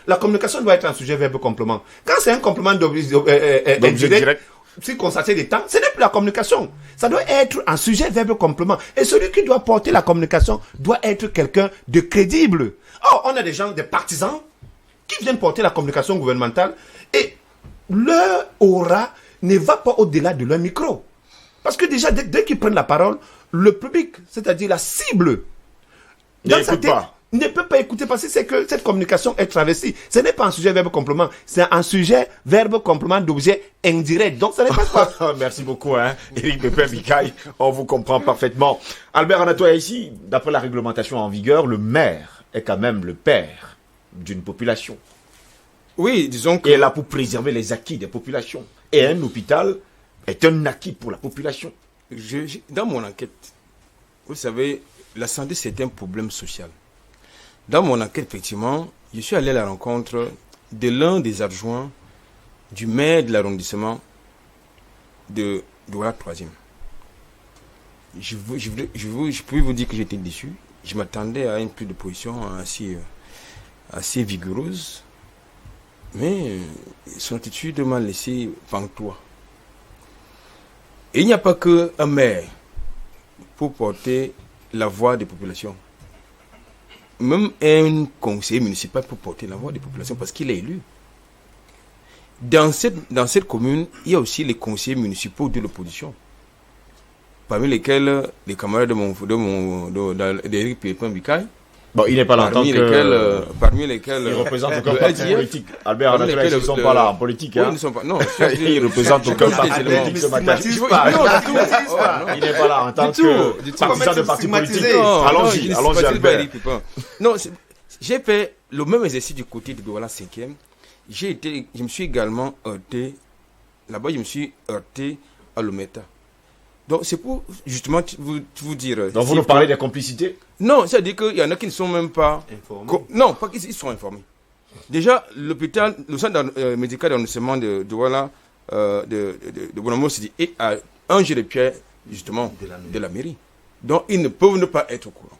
la communication doit être un sujet verbe complément. Quand c'est un complément d'objet direct, si constaté des temps, ce n'est plus la communication. Ça doit être un sujet verbe complément. Et celui qui doit porter la communication doit être quelqu'un de crédible. Or, on a des gens, des partisans, qui viennent porter la communication gouvernementale et leur aura ne va pas au-delà de leur micro. Parce que déjà, dès qu'ils prennent la parole, le public, c'est-à-dire la cible, dans sa tête, ne peut pas écouter parce que c'est que cette communication est traversée. Ce n'est pas un sujet verbe complément, c'est un sujet verbe complément d'objet indirect. Donc ça n'est pas Merci beaucoup, Éric Pépin-Bikaï. On vous comprend parfaitement. Albert Anatoya, ici, d'après la réglementation en vigueur, le maire est quand même le père d'une population. Oui, disons que... Et est là pour préserver les acquis des populations. Et un hôpital est un acquis pour la population. Dans mon enquête, vous savez, la santé, c'est un problème social. Dans mon enquête, effectivement, je suis allé à la rencontre de l'un des adjoints du maire de l'arrondissement de Douala 3e. Je peux vous dire que j'étais déçu. Je m'attendais à une prise de position assez vigoureuse. Mais son attitude m'a laissé pantois. Et il n'y a pas qu'un maire pour porter la voix des populations. Même un conseiller municipal peut porter la voix des populations parce qu'il est élu. Dans cette commune, il y a aussi les conseillers municipaux de l'opposition, parmi lesquels les camarades d'Éric Pépin-Bikaï. Bon, il n'est pas là en tant que... Parmi lesquels... Il représente aucun parti politique. Albert Anaclet, ils ne sont pas là en politique. Oui, ils ne sont pas... Non, il représente aucun parti politique ce matin. Il n'est pas là en tant que partisan de parti politique. Allons-y, Albert. Non, j'ai fait le même exercice du côté de Douala 5e. Je me suis également heurté, là-bas je me suis heurté à Lometa. Donc c'est pour justement vous dire... Donc vous nous parlez des complicités? Non, c'est-à-dire qu'il y en a qui ne sont même pas... Informés. Non, pas qu'ils sont informés. Déjà, l'hôpital, le centre médical d'arrondissement de Douala, de Bonamo, est à un jet de pierre, justement, de la mairie. Donc ils ne peuvent ne pas être au courant.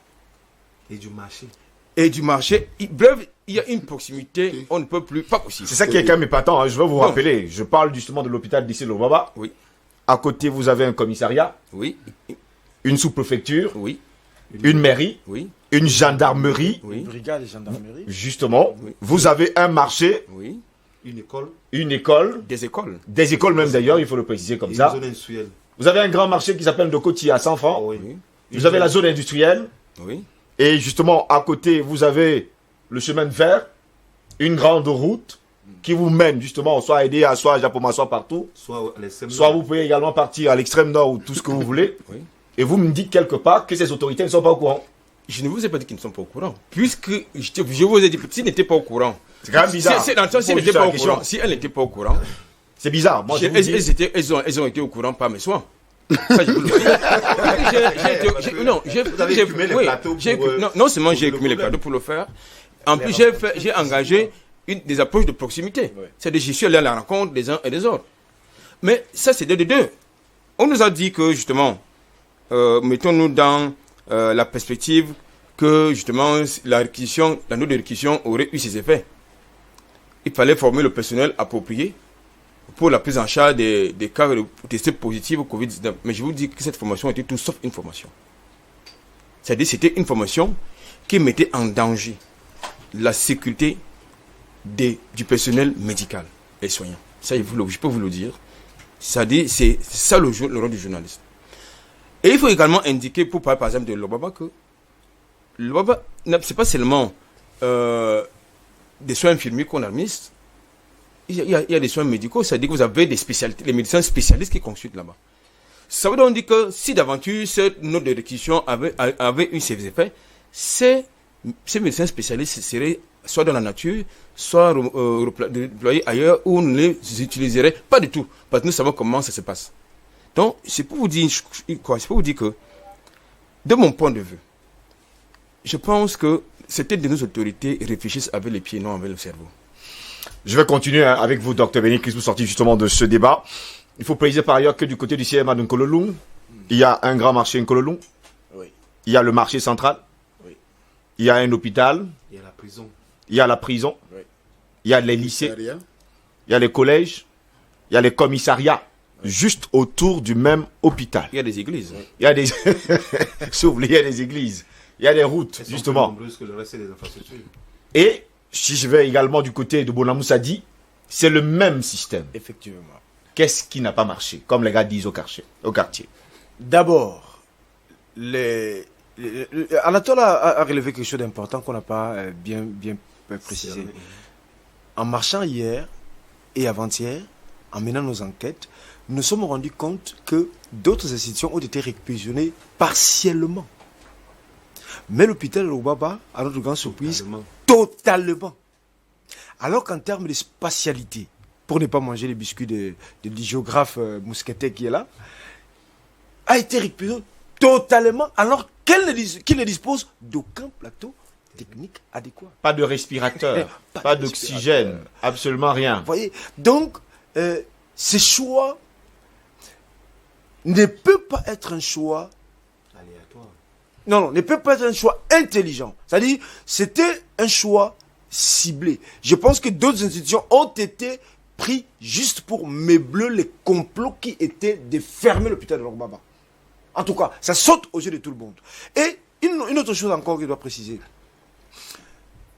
Et du marché. Bref, il y a une proximité, on ne peut plus, pas possible. C'est ça qui est quand même épatant, hein. Je veux vous rappeler, je parle justement de l'hôpital d'ici Lobaba. Oui. À côté, vous avez un commissariat, Oui, une sous-préfecture, oui, une mairie, oui, une gendarmerie. oui, Brigade de gendarmerie. Justement, Oui. vous avez un marché, oui, Une école. une école, des écoles. des écoles même d'ailleurs, il faut le préciser comme Et ça. une zone industrielle. Vous avez un grand marché qui s'appelle Dokoti à 100 francs. Oui. Oui, Vous avez la zone industrielle. oui, Et justement, à côté, vous avez le chemin de fer, une grande route qui vous mène justement soit à Edea, soit à Japoma, soit partout. Soit à l'extrême Soit nord. vous pouvez également partir à l'extrême nord ou tout ce que vous voulez. oui. Et vous me dites quelque part que ces autorités ne sont pas au courant. Je ne vous ai pas dit qu'ils ne sont pas au courant. Puisque je vous ai dit, s'ils n'étaient pas au courant, C'est quand même bizarre. si elles n'étaient pas au courant, si elles n'étaient pas au courant, C'est bizarre. Moi, je vous dis- elles ont été au courant par mes soins. Ça, je vous le dis. Vous avez écumé les plateaux pour, non seulement pour j'ai le écumé les problème. plateaux pour le faire, en plus j'ai engagé des approches de proximité. C'est-à-dire je suis allé à la rencontre des uns et des autres. Mais ça, c'est de deux. On nous a dit que justement, mettons-nous dans la perspective que justement la note de réquisition aurait eu ses effets. Il fallait former le personnel approprié pour la prise en charge des cas testés positifs au Covid-19. Mais je vous dis que cette formation était tout sauf une formation. C'est-à-dire que c'était une formation qui mettait en danger la sécurité du personnel médical et soignant. Ça, je peux vous le dire. C'est-à-dire, c'est ça le rôle du journaliste. Et il faut également indiquer, pour parler par exemple de Lobaba, que Lobaba, ce n'est pas seulement des soins infirmiers qu'on administre. Il y a des soins médicaux, c'est-à-dire que vous avez des spécialités, les médecins spécialistes qui consultent là-bas. Ça veut donc dire que si d'aventure cette note de réquisition avait eu ses effets, ces médecins spécialistes seraient soit dans la nature, soit déployés ailleurs où on ne les utiliserait pas du tout. Parce que nous savons comment ça se passe. Donc, c'est pour vous dire quoi? C'est pour vous dire que, de mon point de vue, je pense que c'était de nos autorités réfléchissent avec les pieds, non avec le cerveau. Je vais continuer avec vous, Dr Béni, qui vous sortit justement de ce débat. Il faut préciser par ailleurs que du côté du CMA de Nkololung, il y a un grand marché Nkololung. Oui. Il y a le marché central. Oui. Il y a un hôpital. Il y a la prison. Il y a la prison. Oui. Il y a les lycées. Commissariat. Il y a les collèges. Il y a les commissariats. Juste autour du même hôpital. Il y a des églises. Il y a des... Sauf, il y a des églises. Il y a des routes, Elles sont justement. plus nombreuses que le reste des infrastructures. Et, si je vais également du côté de Bonamoussadi, c'est le même système. Effectivement. Qu'est-ce qui n'a pas marché? Comme les gars disent au quartier. D'abord, Anatole a relevé quelque chose d'important qu'on n'a pas bien précisé. En marchant hier et avant-hier, en menant nos enquêtes, nous nous sommes rendus compte que d'autres institutions ont été réquisitionnées partiellement. Mais l'hôpital de Lobaba, à notre grande surprise, totalement. Alors qu'en termes de spatialité, pour ne pas manger les biscuits du géographe Mousquetet qui est là, a été récupéré totalement alors qu'il ne dispose d'aucun plateau technique adéquat. Pas de respirateur, pas d'oxygène, absolument rien. Vous voyez? Donc, ce choix ne peut pas être un choix Aléatoire. non, ne peut pas être un choix intelligent. C'est-à-dire, c'était un choix ciblé. Je pense que d'autres institutions ont été prises juste pour meubler les complots qui étaient de fermer l'hôpital de Lobaba. En tout cas, ça saute aux yeux de tout le monde. Et une autre chose encore que je dois préciser.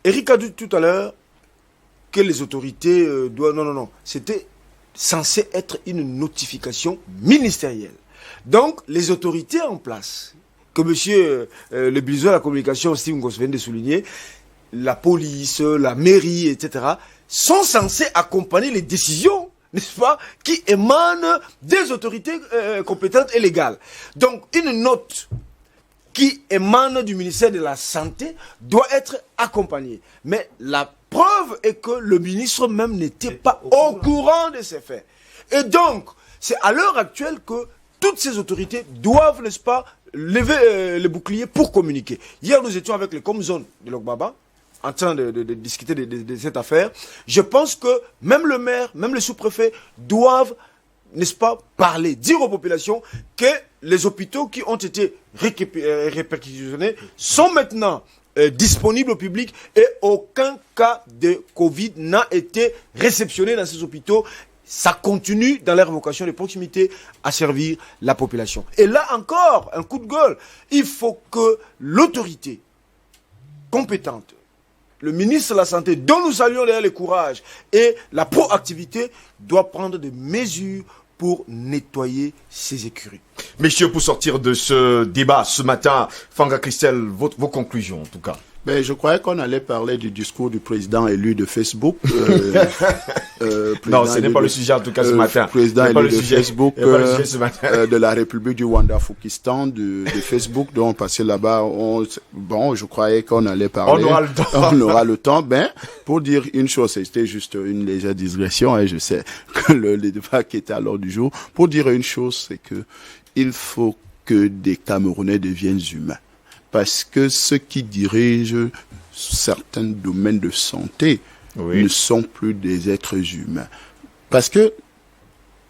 Eric a dit tout à l'heure que les autorités doivent... Non. C'était censé être une notification ministérielle. Donc, les autorités en place, que monsieur le ministre de la Communication, Steve Ngos, vient de souligner, la police, la mairie, etc., sont censés accompagner les décisions, n'est-ce pas, qui émanent des autorités compétentes et légales. Donc, une note qui émane du ministère de la Santé doit être accompagnée. Mais la preuve est que le ministre même n'était pas au courant de ces faits. Et donc, c'est à l'heure actuelle que toutes ces autorités doivent, n'est-ce pas, lever le bouclier pour communiquer. Hier, nous étions avec les Comzones de Logbaba, en train de discuter de cette affaire. Je pense que même le maire, même le sous-préfet doivent, n'est-ce pas, parler, dire aux populations que les hôpitaux qui ont été réperquisitionnés sont maintenant disponibles au public et aucun cas de Covid n'a été réceptionné dans ces hôpitaux. Ça continue dans leur vocation de proximité à servir la population. Et là encore, un coup de gueule. Il faut que l'autorité compétente, le ministre de la Santé, dont nous saluons d'ailleurs le courage et la proactivité, doit prendre des mesures pour nettoyer ces écuries. Messieurs, pour sortir de ce débat ce matin, Fanga Christelle, vos conclusions en tout cas. Ben, je croyais qu'on allait parler du discours du président élu de Facebook. Non, ce n'est pas le sujet en tout cas ce matin. Président élu de Facebook de la République du Wanda-Fokistan, de Facebook. Donc, parce que là-bas, je croyais qu'on allait parler. On aura le temps. On aura le temps. Ben, pour dire une chose, c'était juste une légère digression, et je sais que le débat qui était à l'ordre du jour. Pour dire une chose, c'est que il faut que des Camerounais deviennent humains. Parce que ceux qui dirigent certains domaines de santé ne sont plus des êtres humains. Parce que,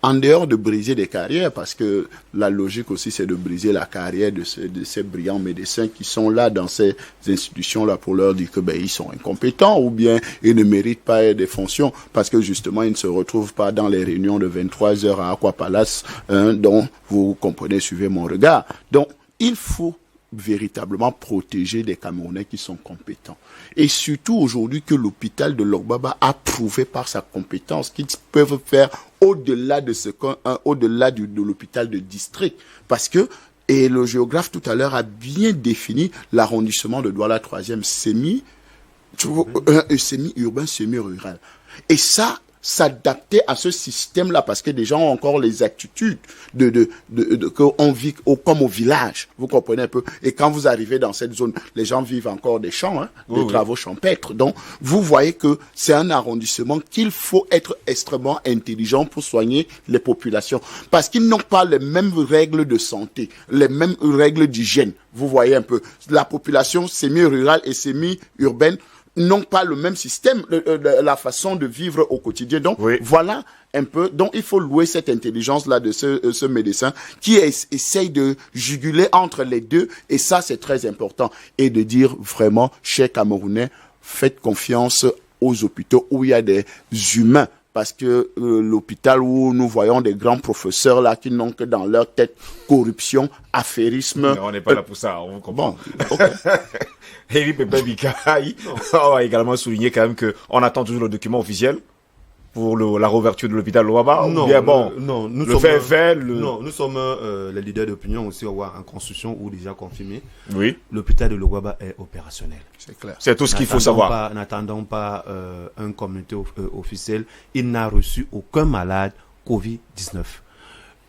en dehors de briser des carrières, parce que la logique aussi c'est de briser la carrière de ces brillants médecins qui sont là dans ces institutions-là pour leur dire que ils sont incompétents ou bien ils ne méritent pas des fonctions parce que justement ils ne se retrouvent pas dans les réunions de 23 heures à Aqua Palace, dont vous comprenez, suivez mon regard. Donc, il faut véritablement protéger des Camerounais qui sont compétents. Et surtout aujourd'hui que l'hôpital de Logbaba a prouvé par sa compétence qu'ils peuvent faire au-delà de de l'hôpital de district. Parce que, et le géographe tout à l'heure a bien défini l'arrondissement de Douala 3e semi-urbain, semi-rural. Et ça, s'adapter à ce système-là, parce que des gens ont encore les attitudes qu'on vit comme au village, vous comprenez un peu. Et quand vous arrivez dans cette zone, les gens vivent encore des champs, des travaux champêtres. Donc, vous voyez que c'est un arrondissement qu'il faut être extrêmement intelligent pour soigner les populations, parce qu'ils n'ont pas les mêmes règles de santé, les mêmes règles d'hygiène. Vous voyez un peu, la population semi-rurale et semi-urbaine n'ont pas le même système, la façon de vivre au quotidien. Donc, voilà un peu. Donc, il faut louer cette intelligence-là de ce médecin qui essaye de juguler entre les deux. Et ça, c'est très important. Et de dire vraiment, chers Camerounais, faites confiance aux hôpitaux où il y a des humains. Parce que l'hôpital où nous voyons des grands professeurs là qui n'ont que dans leur tête corruption, affairisme. Mais on n'est pas là pour ça, on comprend. Bon, okay. Heri Pepe Bikaï, on va également souligner quand même qu'on attend toujours le document officiel pour la réouverture de l'hôpital Logbaba. Non, nous sommes les leaders d'opinion aussi en construction ou déjà confirmés. Oui. L'hôpital de Logbaba est opérationnel. C'est clair. C'est tout ce qu'il faut savoir. N'attendons pas un communiqué officiel. Il n'a reçu aucun malade Covid-19.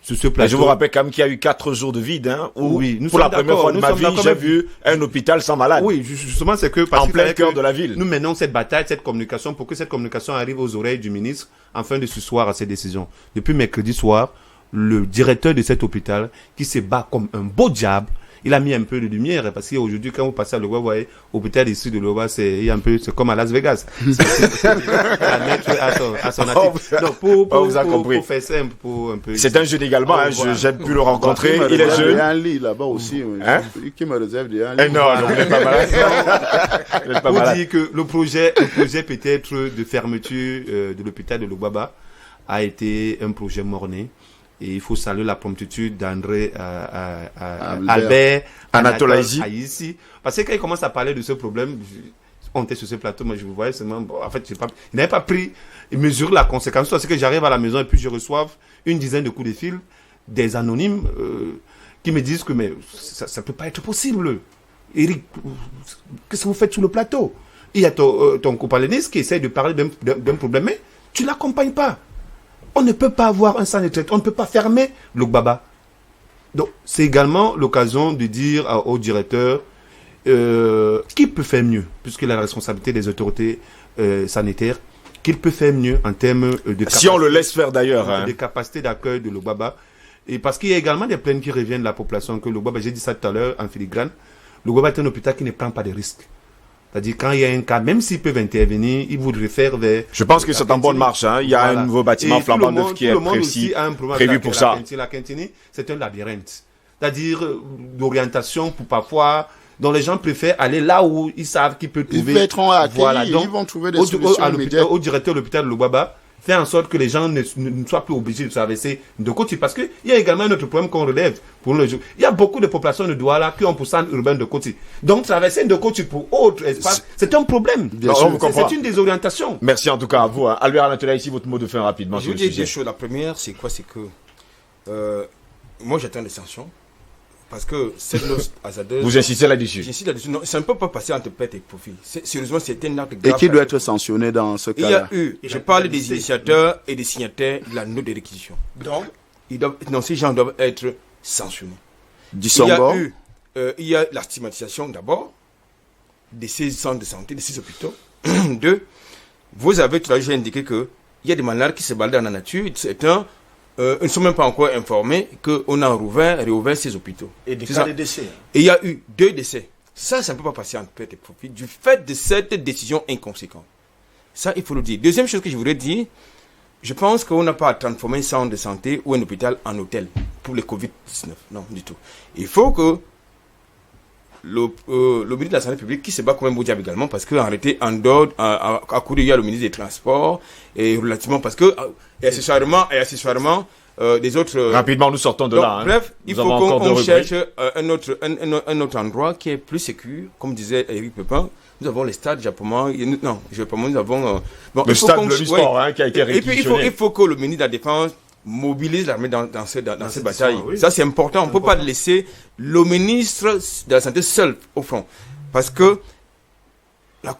Je vous rappelle quand même qu'il y a eu 4 jours de vide, pour la première fois de ma vie, j'ai vu un hôpital sans malade. Oui, justement, c'est que en plein cœur de la ville. Nous menons cette bataille, cette communication, pour que cette communication arrive aux oreilles du ministre, afin de s'asseoir à ses décisions. Depuis mercredi soir, le directeur de cet hôpital, qui se bat comme un beau diable, il a mis un peu de lumière, parce qu'aujourd'hui, quand vous passez à Logbaba, vous voyez, l'hôpital ici de Logbaba, c'est comme à Las Vegas. À mettre à son atelier. Donc, pour faire simple, pour un peu. C'est un jeune également, j'ai pu le rencontrer, il est jeune. Il y a un lit là-bas aussi, qui me réserve un lit. Non, il n'est pas malade. Pour dire que le projet peut-être de fermeture de l'hôpital de Logbaba a été un projet mort-né. Et il faut saluer la promptitude d'André Albert Anatole ici. Parce que quand il commence à parler de ce problème, on était sur ce plateau, moi je vous voyais seulement, bon, en fait, il n'avait pas pris et mesuré la conséquence. C'est que j'arrive à la maison et puis je reçois une dizaine de coups de fil des anonymes qui me disent que mais ça ne peut pas être possible. Eric, qu'est-ce que vous faites sur le plateau? Il y a ton copaléniste qui essaie de parler d'un problème, mais tu ne l'accompagnes pas. On ne peut pas avoir un centre de traitement, on ne peut pas fermer l'Ogbaba. Donc, c'est également l'occasion de dire au directeur qu'il peut faire mieux, puisqu'il a la responsabilité des autorités sanitaires, qu'il peut faire mieux en termes de capacité. Si on le laisse faire d'ailleurs. De capacité d'accueil de l'Ogbaba. Et parce qu'il y a également des plaintes qui reviennent de la population que l'Ogbaba, j'ai dit ça tout à l'heure en filigrane, l'Ogbaba est un hôpital qui ne prend pas de risques. C'est-à-dire, quand il y a un cas, même s'ils peuvent intervenir, ils vous réfèrent vers... Je pense que c'est en bonne marche. Hein. Il y a un nouveau bâtiment flambant neuf qui est prévu pour ça. La Quintini, c'est un labyrinthe. C'est-à-dire, d'orientation pour parfois... dont les gens préfèrent aller là où ils savent qu'ils peuvent trouver... Ils être accueillis, voilà, donc, ils vont trouver des solutions immédiates. Au directeur de l'hôpital de Lobaba, faire en sorte que les gens ne soient plus obligés de traverser de côté. Parce qu'il y a également un autre problème qu'on relève pour le jour. Il y a beaucoup de populations de Douala qui ont pour centre urbain de côté. Donc traverser de côté pour autre espace, c'est un problème. C'est une désorientation. Merci en tout cas à vous. Hein. Albert Anatola, ici, votre mot de fin rapidement. Je vous dis deux choses. La première, c'est quoi? C'est que moi, j'attends des sanctions. Parce que cette loi hasardeuse... Vous insistez là-dessus? J'insiste là-dessus. Non, ça ne peut pas passer entre perte et profit. Sérieusement, c'est un acte grave. Et qui doit être sanctionné dans ce cas-là? Il y a eu, je parle des initiateurs et des signataires de la note de réquisition. Donc, ces gens doivent être sanctionnés. Il y a la stigmatisation d'abord de ces centres de santé, de ces hôpitaux. Deux, vous avez tout à l'heure indiqué qu'il y a des malades qui se baladent dans la nature. Ils ne sont même pas encore informés qu'on a réouvert ces hôpitaux. Et des cas de décès. Et il y a eu 2 décès. Ça ne peut pas passer en perte et profit du fait de cette décision inconséquente. Ça, il faut le dire. Deuxième chose que je voudrais dire, je pense qu'on n'a pas à transformer un centre de santé ou un hôpital en hôtel pour le Covid-19. Non, du tout. Il faut que le ministre de la Santé publique qui se bat quand même au diable également, parce qu'en réalité, en dehors, à côté, il y a le ministre des Transports, et relativement, parce que, et accessoirement, des autres... Rapidement, nous sortons de là. Bref, il faut qu'on cherche un autre endroit qui est plus sécur, comme disait Eric Pepin. Nous avons les stades japonais, non, nous avons... le stade de l'e-sport, qui a été réquisitionné. Et puis, il faut que le ministre de la Défense mobilise l'armée dans cette bataille. Oui. Ça, c'est important. On ne peut pas laisser le ministre de la Santé seul au front. Parce que la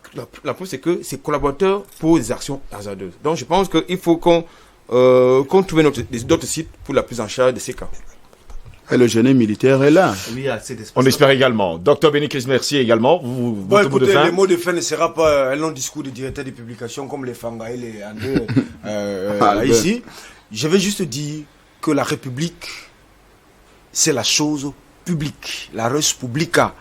preuve, c'est que ses collaborateurs posent des actions hasardeuses. Donc, je pense qu'il faut qu'on trouve d'autres sites pour la prise en charge de ces cas. Et le génie militaire est là. Oui, on espère également. Docteur Bénicris, merci également. Écoutez, le mot de fin ne sera pas un long discours de directeur de publication comme les Fanga et les André ici. Je vais juste dire que la République, c'est la chose publique. La res publica,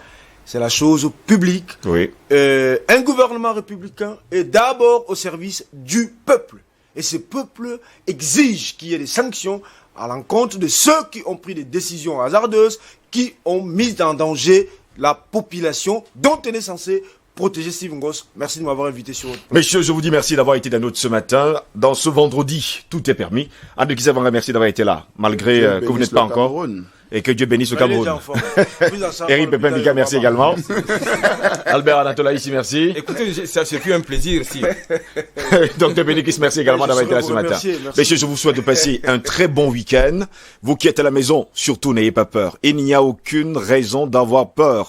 c'est la chose publique. Oui. Un gouvernement républicain est d'abord au service du peuple. Et ce peuple exige qu'il y ait des sanctions à l'encontre de ceux qui ont pris des décisions hasardeuses, qui ont mis en danger la population dont on est censé protéger. Steve Ngos, merci de m'avoir invité sur votre... Messieurs, je vous dis merci d'avoir été dans notre ce matin. Dans ce vendredi, tout est permis. Anne de Kizavanga, merci d'avoir été là, malgré que vous n'êtes pas encore. Cameroun. Et que Dieu bénisse le Cameroun. Eric Pepin Bika, merci également. Albert Anatola ici, merci. Écoutez, ça fut un plaisir ici. Docteur Bénikis, merci également d'avoir été là ce matin. Messieurs, je vous souhaite de passer un très bon week-end. Vous qui êtes à la maison, surtout n'ayez pas peur. Il n'y a aucune raison d'avoir peur.